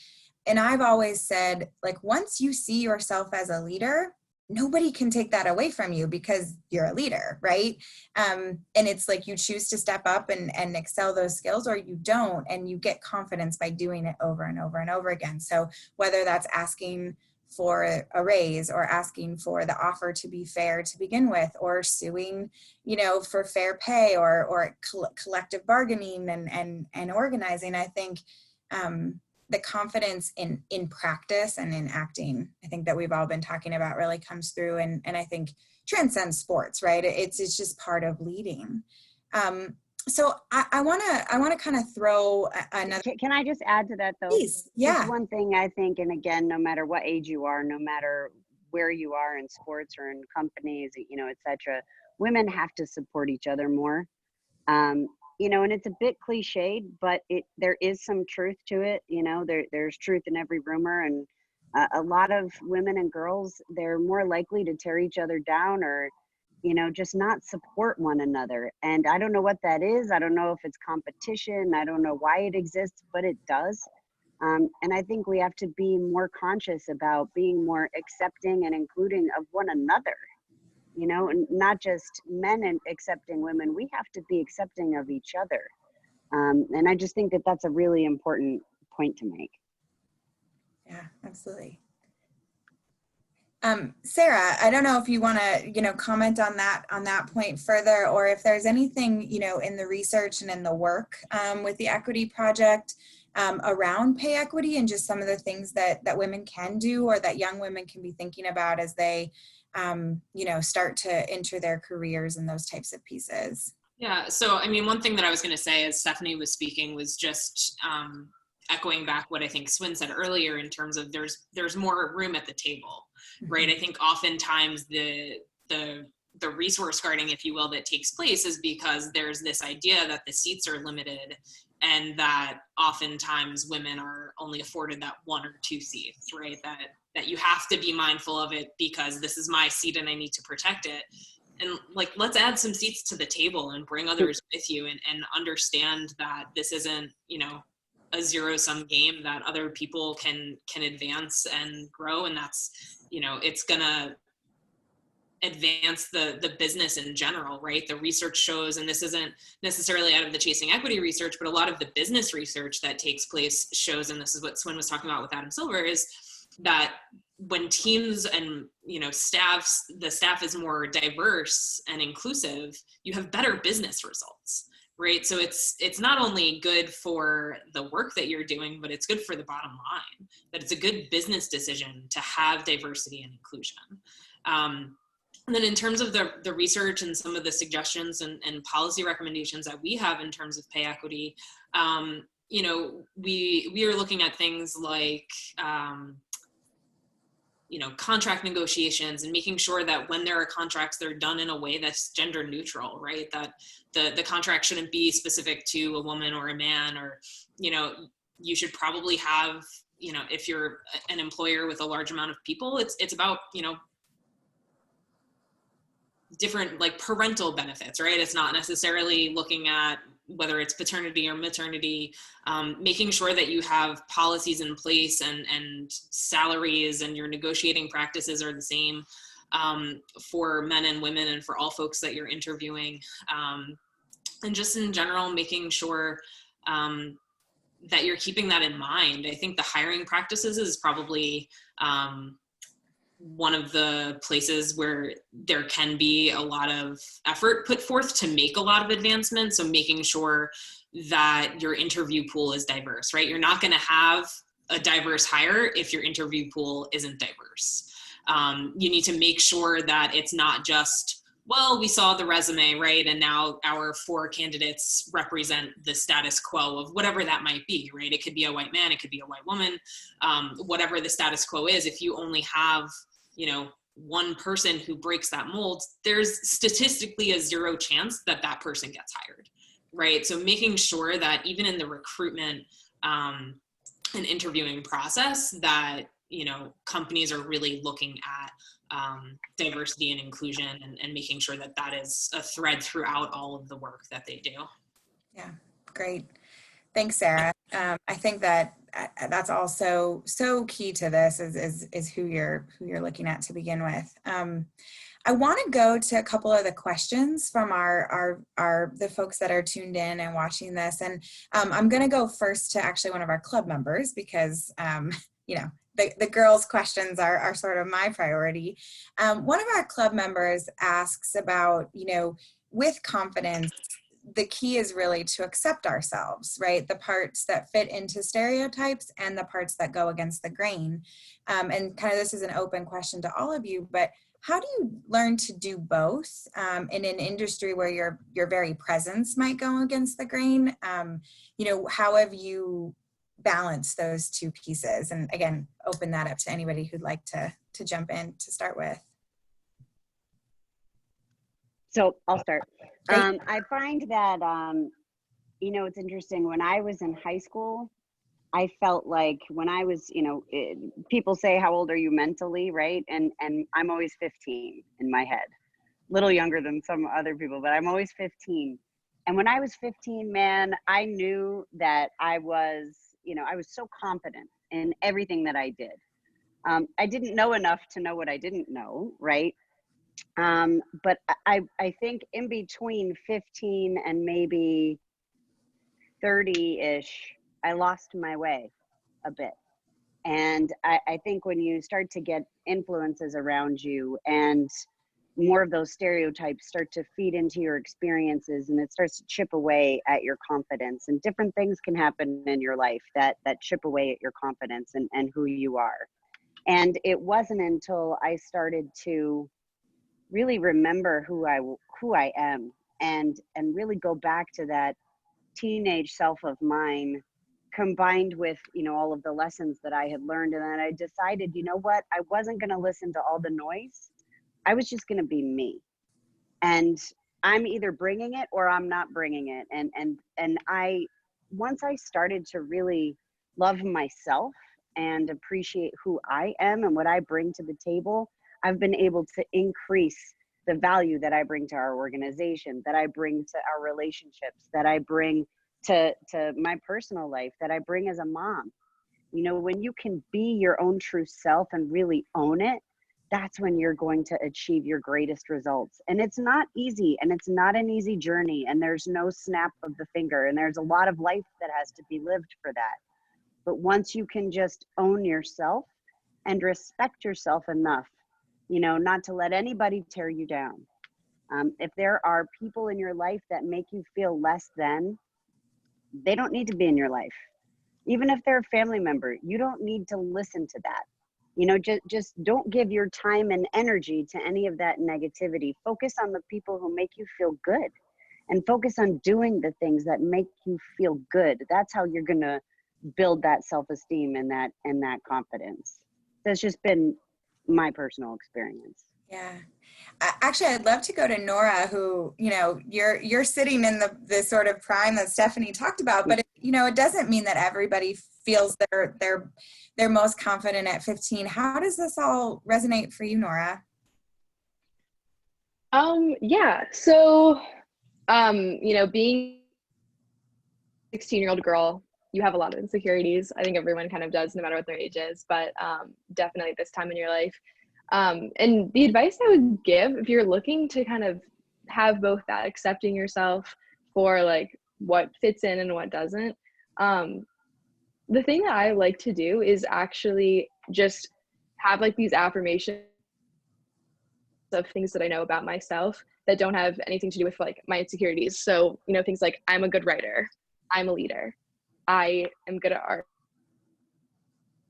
And I've always said, like, once you see yourself as a leader, nobody can take that away from you, because you're a leader, right? And it's like you choose to step up and excel those skills, or you don't, and you get confidence by doing it over and over and over again. So whether that's asking for a raise, or asking for the offer to be fair to begin with, or suing, you know, for fair pay, or collective bargaining and organizing, I think the confidence in practice and in acting, I think that we've all been talking about, really comes through, and I think transcends sports, right? It's just part of leading. So I want to kind of throw another. Can I just add to that, though? Please, yeah. Just one thing, I think, and again, no matter what age you are, no matter where you are in sports or in companies, you know, et cetera, women have to support each other more. You know, and it's a bit cliched, but there is some truth to it. You know, there's truth in every rumor, and a lot of women and girls, they're more likely to tear each other down, or, you know, just not support one another. And I don't know what that is. I don't know if it's competition. I don't know why it exists, but it does. And I think we have to be more conscious about being more accepting and including of one another. You know, and not just men and accepting women, we have to be accepting of each other. And I just think that that's a really important point to make. Yeah, absolutely. Sarah, I don't know if you want to, you know, comment on that point further, or if there's anything, you know, in the research and in the work with the Equity Project around pay equity, and just some of the things that women can do, or that young women can be thinking about as they you know, start to enter their careers and those types of pieces. Yeah, so I mean, one thing that I was going to say as Stephanie was speaking was just echoing back what I think Swin said earlier, in terms of there's more room at the table, right? I think oftentimes the resource guarding, if you will, that takes place is because there's this idea that the seats are limited, and that oftentimes women are only afforded that 1 or 2 seats, right? That you have to be mindful of it, because this is my seat and I need to protect it. And like, let's add some seats to the table and bring others with you, and understand that this isn't, you know, a zero-sum game, that other people can advance and grow. And that's, you know, it's gonna advance the business in general, right? The research shows, and this isn't necessarily out of the Chasing Equity research, but a lot of the business research that takes place shows, and this is what Swin was talking about with Adam Silver, is that when teams and, you know, the staff is more diverse and inclusive, you have better business results, right? So it's not only good for the work that you're doing, but it's good for the bottom line, that it's a good business decision to have diversity and inclusion. And then in terms of the research and some of the suggestions and policy recommendations that we have in terms of pay equity, you know, we are looking at things like, you know, contract negotiations, and making sure that when there are contracts, they're done in a way that's gender neutral, right? That the contract shouldn't be specific to a woman or a man, or, you know, you should probably have, you know, if you're an employer with a large amount of people, it's about, you know, different, like, parental benefits, right? It's not necessarily looking at whether it's paternity or maternity, making sure that you have policies in place and salaries and your negotiating practices are the same for men and women and for all folks that you're interviewing. And just in general, making sure that you're keeping that in mind. I think the hiring practices is probably one of the places where there can be a lot of effort put forth to make a lot of advancements. So making sure that your interview pool is diverse, right? You're not going to have a diverse hire if your interview pool isn't diverse. You need to make sure that it's not just, well, we saw the resume, right? And now our 4 candidates represent the status quo of whatever that might be, right? It could be a white man, it could be a white woman, whatever the status quo is. If you only have, one person who breaks that mold, there's statistically a 0 chance that that person gets hired, right? So making sure that even in the recruitment and interviewing process that, companies are really looking at diversity and inclusion and making sure that that is a thread throughout all of the work that they do. Yeah, great. Thanks, Sarah. I think that that's also so key to this is who you're looking at to begin with. I want to go to a couple of the questions from the folks that are tuned in and watching this, and I'm going to go first to actually one of our club members because the girls' questions are sort of my priority. One of our club members asks about, with confidence, the key is really to accept ourselves, right? The parts that fit into stereotypes and the parts that go against the grain. And kind of this is an open question to all of you, but how do you learn to do both in an industry where your very presence might go against the grain? How have you balanced those two pieces? And again, open that up to anybody who'd like to jump in to start with. So I'll start. I find that, it's interesting. When I was in high school, I felt like when I was, people say, how old are you mentally, right? And I'm always 15 in my head, a little younger than some other people, but I'm always 15. And when I was 15, man, I knew that I was so confident in everything that I did. I didn't know enough to know what I didn't know, right? But I think in between 15 and maybe 30-ish, I lost my way a bit. And I think when you start to get influences around you and more of those stereotypes start to feed into your experiences and it starts to chip away at your confidence, and different things can happen in your life that chip away at your confidence and who you are. And it wasn't until I started to really remember who I am and really go back to that teenage self of mine, combined with all of the lessons that I had learned, and then I decided, what, I wasn't going to listen to all the noise. I was just going to be me, and I'm either bringing it or I'm not bringing it. And once I started to really love myself and appreciate who I am and what I bring to the table, I've been able to increase the value that I bring to our organization, that I bring to our relationships, that I bring to my personal life, that I bring as a mom. When you can be your own true self and really own it, that's when you're going to achieve your greatest results. And it's not easy, and it's not an easy journey, and there's no snap of the finger, and there's a lot of life that has to be lived for that. But once you can just own yourself and respect yourself enough, not to let anybody tear you down. If there are people in your life that make you feel less than, they don't need to be in your life. Even if they're a family member, you don't need to listen to that. Just don't give your time and energy to any of that negativity. Focus on the people who make you feel good, and focus on doing the things that make you feel good. That's how you're going to build that self-esteem and that confidence. That's just been my personal experience. Yeah. Actually, I'd love to go to Nora, who, you're sitting in the sort of prime that Stephanie talked about, but it doesn't mean that everybody feels they're most confident at 15. How does this all resonate for you, Nora? Yeah. So, being 16-year-old girl, you have a lot of insecurities. I think everyone kind of does, no matter what their age is, but definitely at this time in your life. And the advice I would give, if you're looking to kind of have both that accepting yourself for like what fits in and what doesn't, the thing that I like to do is actually just have like these affirmations of things that I know about myself that don't have anything to do with like my insecurities. So, you know, things like I'm a good writer, I'm a leader, I am good at art,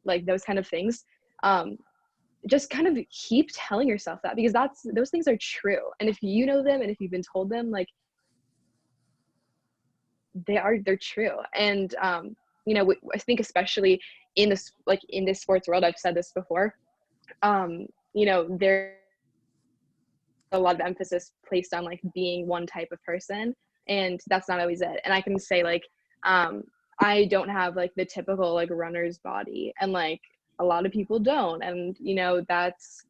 like those kind of things. Just kind of keep telling yourself that, because those things are true. And if you know them and if you've been told them, like they're true. And you know, I think especially in this sports world, I've said this before, you know, there's a lot of emphasis placed on like being one type of person, and that's not always it. And I can say like I don't have like the typical like runner's body, and like a lot of people don't, and you know, that's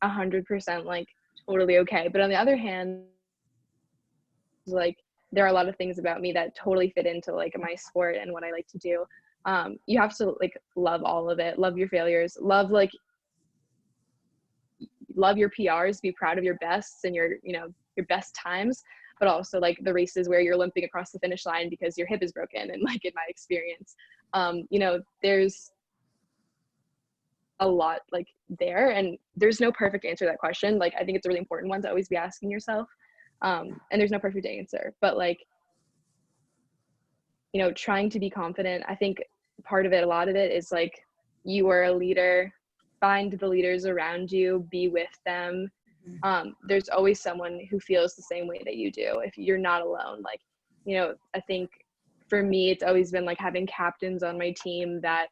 100% like totally okay. But on the other hand, like there are a lot of things about me that totally fit into like my sport and what I like to do. You have to like love all of it, love your failures, love your PRs, be proud of your bests and your best times, but also like the races where you're limping across the finish line because your hip is broken. And like in my experience, you know, there's a lot like there, and there's no perfect answer to that question. Like I think it's a really important one to always be asking yourself. And there's no perfect answer, but like, you know, trying to be confident. I think part of it, a lot of it is like, you are a leader, find the leaders around you, be with them. There's always someone who feels the same way that you do. If you're not alone, like, you know, I think for me, it's always been like having captains on my team that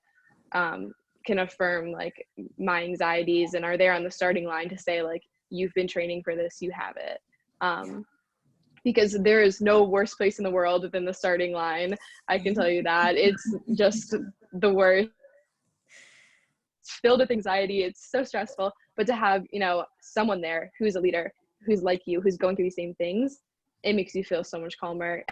can affirm like my anxieties and are there on the starting line to say like, you've been training for this, you have it. Because there is no worse place in the world than the starting line. I can tell you that. It's just the worst. It's filled with anxiety. It's so stressful. But to have, you know, someone there who's a leader, who's like you, who's going through the same things, it makes you feel so much calmer.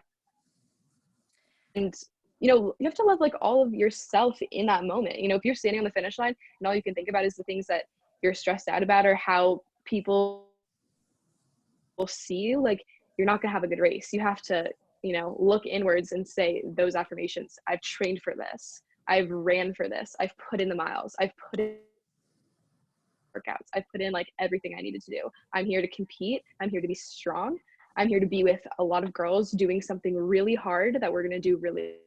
And, you know, you have to love like all of yourself in that moment. You know, if you're standing on the finish line and all you can think about is the things that you're stressed out about or how people will see you, like, you're not gonna have a good race. You have to, you know, look inwards and say those affirmations. I've trained for this. I've ran for this. I've put in the miles. I've put in workouts. I've put in like everything I needed to do. I'm here to compete. I'm here to be strong. I'm here to be with a lot of girls doing something really hard that we're gonna do really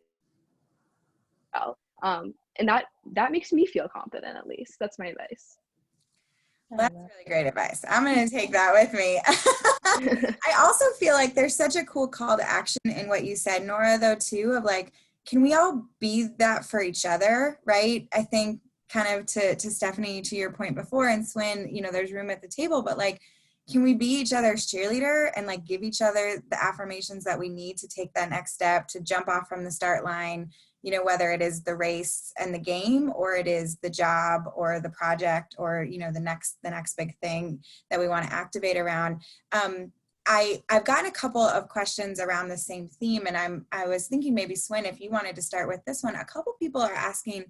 well. And that makes me feel confident, at least. That's my advice. That's really great advice. I'm going to take that with me. I also feel like there's such a cool call to action in what you said, Nora, though, too, of like, can we all be that for each other, right? I think kind of to Stephanie, to your point before, and Swin, you know, there's room at the table, but like, can we be each other's cheerleader and like give each other the affirmations that we need to take that next step, to jump off from the start line, you know, whether it is the race and the game, or it is the job or the project, or, you know, the next big thing that we want to activate around. I've gotten a couple of questions around the same theme, and I was thinking maybe Swin, if you wanted to start with this one. A couple people are asking,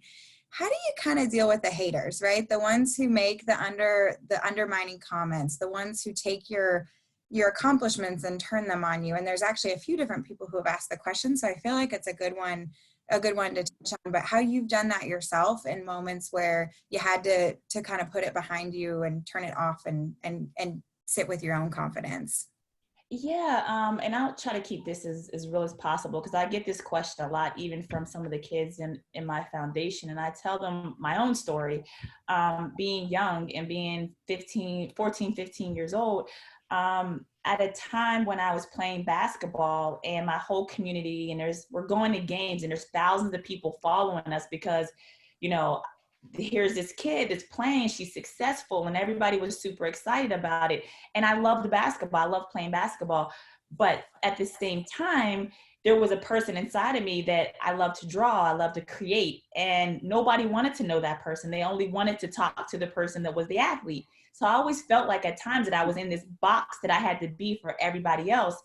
how do you kind of deal with the haters, right? The ones who make the undermining comments, the ones who take your accomplishments and turn them on you. And there's actually a few different people who have asked the question, so I feel like it's a good one to touch on. But how you've done that yourself in moments where you had to kind of put it behind you and turn it off and sit with your own confidence. Yeah, and I'll try to keep this as real as possible, because I get this question a lot, even from some of the kids in my foundation. And I tell them my own story, being young and being 14, 15 years old, at a time when I was playing basketball, and my whole community, and we're going to games and there's thousands of people following us because, you know, here's this kid that's playing, she's successful, and everybody was super excited about it. And I loved basketball. I love playing basketball. But at the same time, there was a person inside of me that I love to draw, I love to create, and nobody wanted to know that person. They only wanted to talk to the person that was the athlete. So I always felt like at times that I was in this box that I had to be for everybody else.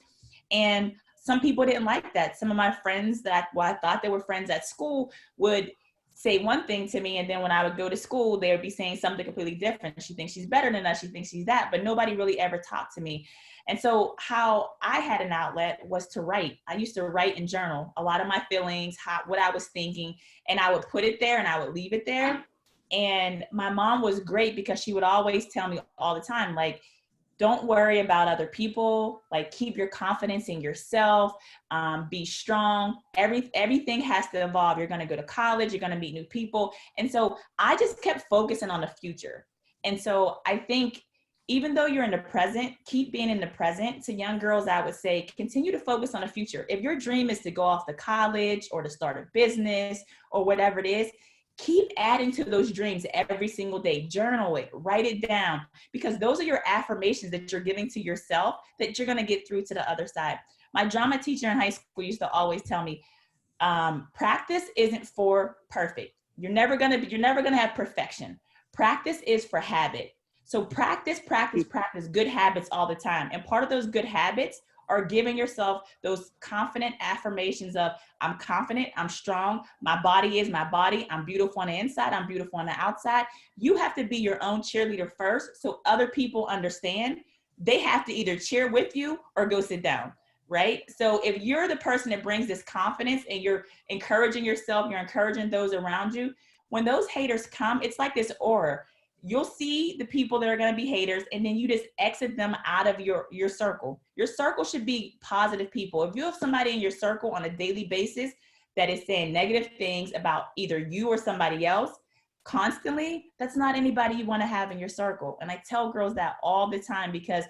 And some people didn't like that. Some of my friends that I thought they were friends at school would say one thing to me, and then when I would go to school, they would be saying something completely different. She thinks she's better than us. She thinks she's that, but nobody really ever talked to me. And so how I had an outlet was to write. I used to write and journal a lot of my feelings, what I was thinking, and I would put it there and I would leave it there. And my mom was great because she would always tell me all the time, like, don't worry about other people, like keep your confidence in yourself, be strong. Everything has to evolve. You're going to go to college, you're going to meet new people. And so I just kept focusing on the future. And so I think even though you're in the present, keep being in the present. To young girls, I would say, continue to focus on the future. If your dream is to go off to college or to start a business or whatever it is, keep adding to those dreams every single day. Journal it, write it down, because those are your affirmations that you're giving to yourself that you're going to get through to the other side. My drama teacher in high school used to always tell me, practice isn't for perfect. You're never going to have perfection. Practice is for habit. So practice good habits all the time. And part of those good habits are giving yourself those confident affirmations of, I'm confident, I'm strong, my body is my body, I'm beautiful on the inside, I'm beautiful on the outside. You have to be your own cheerleader first, so other people understand they have to either cheer with you or go sit down, right? So if you're the person that brings this confidence and you're encouraging yourself, you're encouraging those around you, when those haters come, it's like this aura. You'll see the people that are going to be haters, and then you just exit them out of your circle. Your circle should be positive people. If you have somebody in your circle on a daily basis that is saying negative things about either you or somebody else constantly, that's not anybody you want to have in your circle. And I tell girls that all the time, because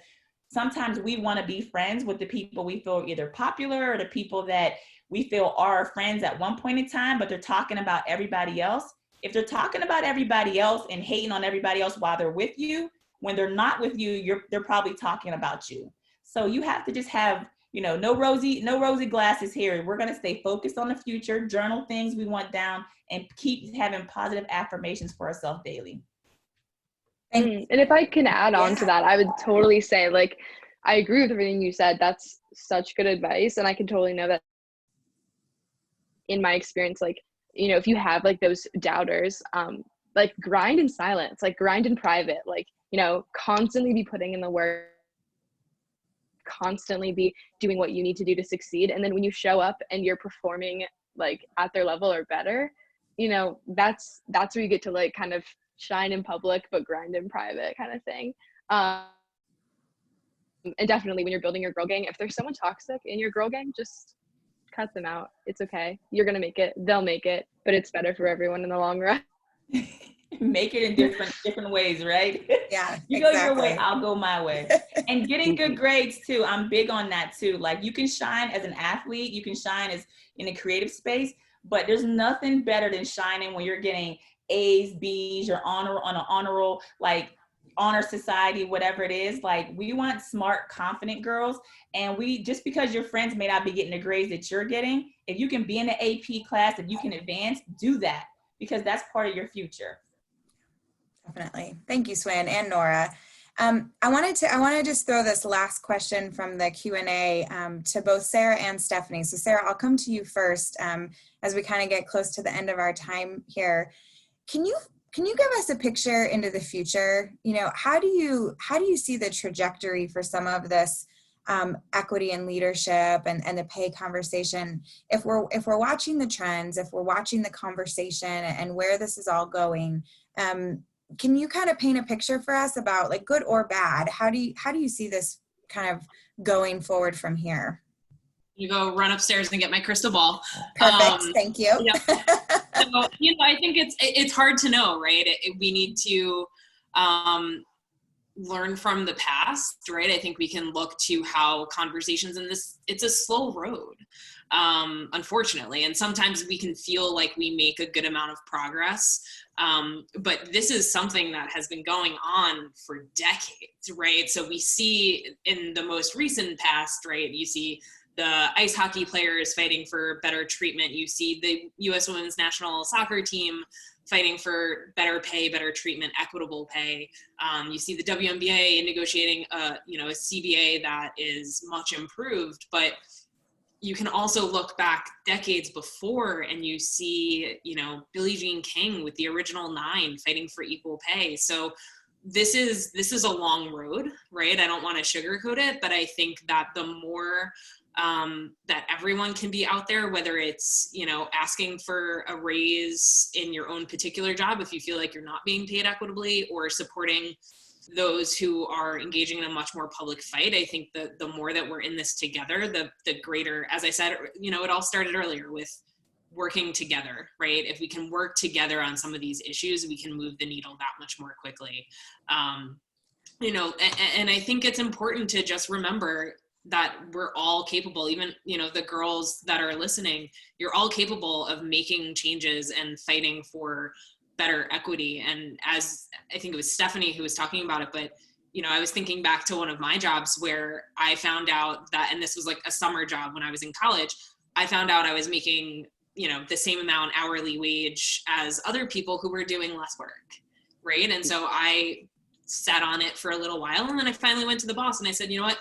sometimes we want to be friends with the people we feel either popular or the people that we feel are our friends at one point in time, but they're talking about everybody else. If they're talking about everybody else and hating on everybody else while they're with you, when they're not with you, they're probably talking about you. So you have to just have, no rosy glasses here. We're going to stay focused on the future, journal things we want down, and keep having positive affirmations for ourselves daily. And if I can add on to that, I would totally say, like, I agree with everything you said. That's such good advice. And I can totally know that in my experience, like, if you have like those doubters, like grind in silence, like grind in private, like, constantly be putting in the work, constantly be doing what you need to do to succeed. And then when you show up and you're performing like at their level or better, that's where you get to like kind of shine in public, but grind in private kind of thing. And definitely when you're building your girl gang, if there's someone toxic in your girl gang, just cut them out. It's okay. You're going to make it. They'll make it, but it's better for everyone in the long run. Make it in different ways, right? Yeah. You go your way, I'll go my way. And getting good grades too. I'm big on that too. Like, you can shine as an athlete, you can shine as in a creative space, but there's nothing better than shining when you're getting A's, B's, you're on an honor roll, like honor society, whatever it is. Like, we want smart, confident girls. And just because your friends may not be getting the grades that you're getting, if you can be in the AP class, if you can advance, do that, because that's part of your future. Definitely. Thank you, Swin and Nora. I want to just throw this last question from the Q&A to both Sarah and Stephanie. So Sarah, I'll come to you first as we kind of get close to the end of our time here. Can you give us a picture into the future? How do you see the trajectory for some of this equity and leadership and the pay conversation? If we're watching the trends, if we're watching the conversation and where this is all going, can you kind of paint a picture for us about, like, good or bad? How do you see this kind of going forward from here? You go run upstairs and get my crystal ball. Perfect. Thank you. Yeah. So, I think it's hard to know, right? We need to learn from the past, right? I think we can look to how conversations in this, it's a slow road, unfortunately. And sometimes we can feel like we make a good amount of progress. But this is something that has been going on for decades, right? So we see in the most recent past, right? You see the ice hockey players fighting for better treatment. You see the U.S. women's national soccer team fighting for better pay, better treatment, equitable pay. You see the WNBA negotiating, a CBA that is much improved. But you can also look back decades before and you see, you know, Billie Jean King with the original 9 fighting for equal pay. So this is a long road, right? I don't want to sugarcoat it, but I think that the more that everyone can be out there, whether it's, you know, asking for a raise in your own particular job if you feel like you're not being paid equitably, or supporting those who are engaging in a much more public fight. I think the more that we're in this together, the greater, as I said, you know, it all started earlier with working together, right? If we can work together on some of these issues, we can move the needle that much more quickly. You know, and I think it's important to just remember that we're all capable, even, you know, the girls that are listening, you're all capable of making changes and fighting for better equity. And as I think it was Stephanie who was talking about it, but, you know, I was thinking back to one of my jobs where I found out that, and this was like a summer job when I was in college, I found out I was making, you know, the same amount hourly wage as other people who were doing less work, right? And so I sat on it for a little while, and then I finally went to the boss and I said, you know what,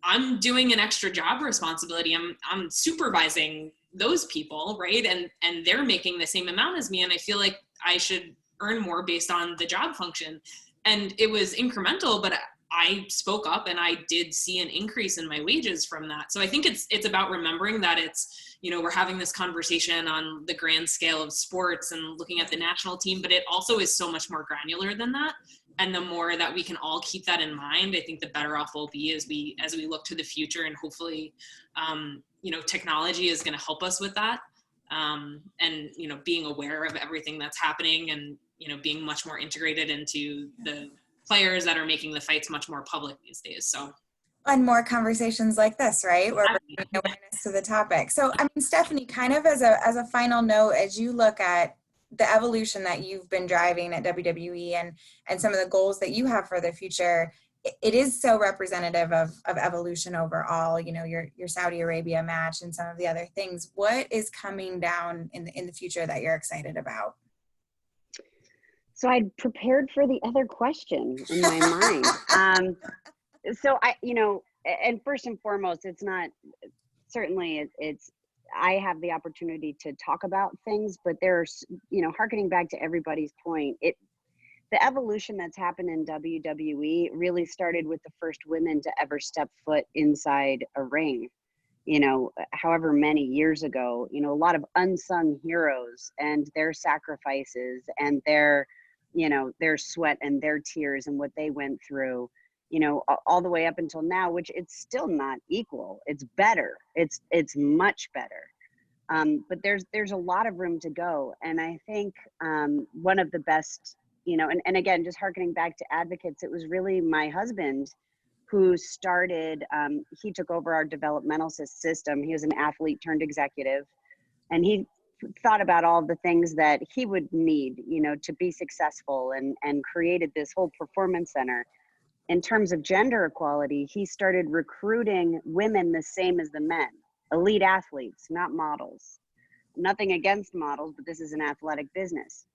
I'm doing an extra job responsibility. I'm supervising those people, right? And they're making the same amount as me, and I feel like I should earn more based on the job function. And it was incremental, but I spoke up and I did see an increase in my wages from that. So I think it's about remembering that it's, you know, we're having this conversation on the grand scale of sports and looking at the national team, but it also is so much more granular than that. And the more that we can all keep that in mind, I think the better off we'll be as we look to the future. And hopefully, you know, technology is going to help us with that. And, you know, being aware of everything that's happening, and, you know, being much more integrated into the players that are making the fights much more public these days. So. And more conversations like this, right? Where we're bringing awareness to the topic. So, I mean, Stephanie, kind of as a final note, as you look at the evolution that you've been driving at WWE and some of the goals that you have for the future, it is so representative of evolution overall, you know, your Saudi Arabia match and some of the other things. What is coming down in the future that you're excited about? So I'd prepared for the other question in my mind. So I, you know, and first and foremost, it's not, certainly it's, I have the opportunity to talk about things, but there's, you know, hearkening back to everybody's point, the evolution that's happened in WWE really started with the first women to ever step foot inside a ring, you know, however many years ago. You know, a lot of unsung heroes and their sacrifices and their, you know, their sweat and their tears and what they went through, you know, all the way up until now, which it's still not equal. It's better. It's much better. But there's a lot of room to go. And I think one of the best, you know, and again, just hearkening back to advocates, it was really my husband who started, he took over our developmental system. He was an athlete turned executive, and he thought about all the things that he would need, you know, to be successful, and created this whole performance center. In terms of gender equality, he started recruiting women the same as the men, elite athletes, not models. Nothing against models, but this is an athletic business.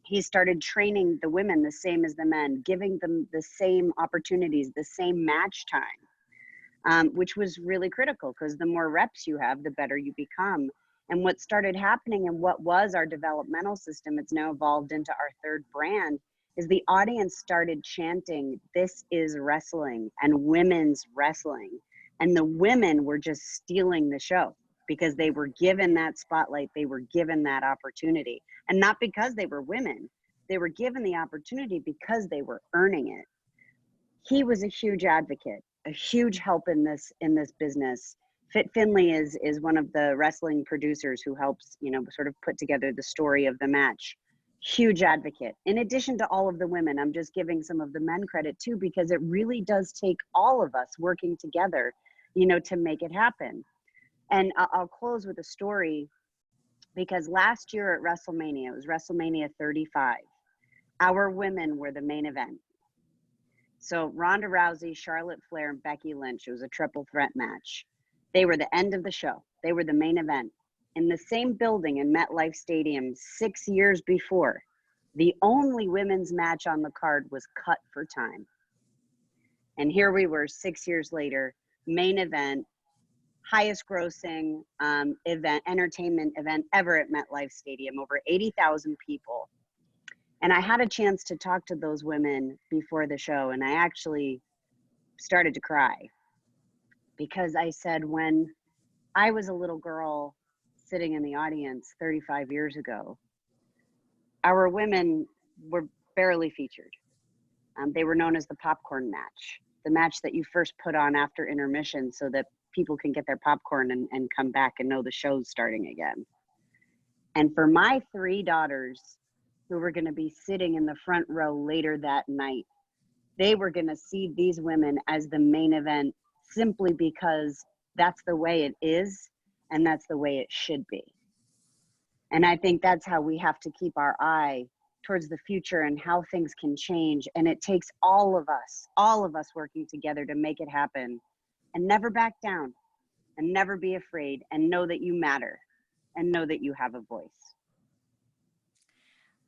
He started training the women the same as the men, giving them the same opportunities, the same match time, which was really critical, because the more reps you have, the better you become. And what started happening in what was our developmental system, it's now evolved into our third brand, is the audience started chanting, "This is wrestling," and women's wrestling. And the women were just stealing the show because they were given that spotlight, they were given that opportunity. And not because they were women, they were given the opportunity because they were earning it. He was a huge advocate, a huge help in this business. Fit Finley is one of the wrestling producers who helps, you know, sort of put together the story of the match. Huge advocate. In addition to all of the women, I'm just giving some of the men credit too, because it really does take all of us working together, you know, to make it happen. And I'll close with a story, because last year at WrestleMania, it was WrestleMania 35, our women were the main event. So Ronda Rousey, Charlotte Flair, and Becky Lynch, it was a triple threat match. They were the end of the show. They were the main event. In the same building in MetLife Stadium 6 years before, the only women's match on the card was cut for time. And here we were 6 years later, main event, highest grossing entertainment event ever at MetLife Stadium, over 80,000 people. And I had a chance to talk to those women before the show, and I actually started to cry because I said, when I was a little girl sitting in the audience 35 years ago, our women were barely featured. They were known as the popcorn match, the match that you first put on after intermission so that people can get their popcorn and come back and know the show's starting again. And for my 3 daughters who were going to be sitting in the front row later that night, they were going to see these women as the main event simply because that's the way it is and that's the way it should be. And I think that's how we have to keep our eye towards the future and how things can change. And it takes all of us working together to make it happen, and never back down and never be afraid, and know that you matter and know that you have a voice.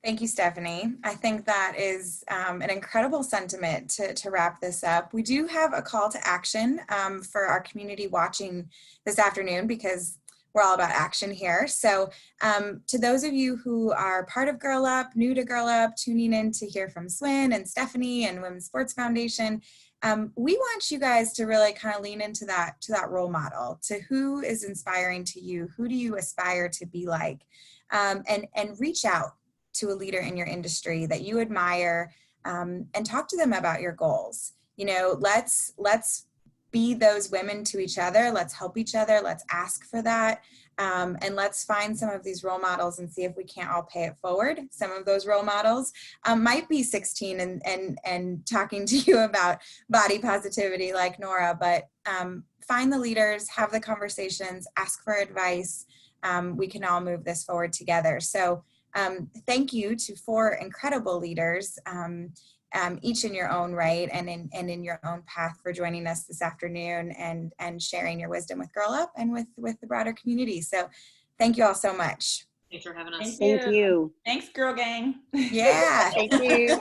Thank you, Stephanie. I think that is an incredible sentiment to wrap this up. We do have a call to action for our community watching this afternoon, because we're all about action here. So to those of you who are part of Girl Up, new to Girl Up, tuning in to hear from Swin and Stephanie and Women's Sports Foundation, we want you guys to really kind of lean into that role model, to who is inspiring to you, who do you aspire to be like, and reach out to a leader in your industry that you admire, and talk to them about your goals. You know, let's be those women to each other. Let's help each other. Let's ask for that. And let's find some of these role models and see if we can't all pay it forward. Some of those role models might be 16 and talking to you about body positivity like Nora, but find the leaders, have the conversations, ask for advice. We can all move this forward together. So thank you to 4 incredible leaders, each in your own right and in your own path, for joining us this afternoon and sharing your wisdom with Girl Up and with the broader community. So thank you all so much. Thanks for having us. Thank you. Thanks, girl gang. Yeah. Thank you.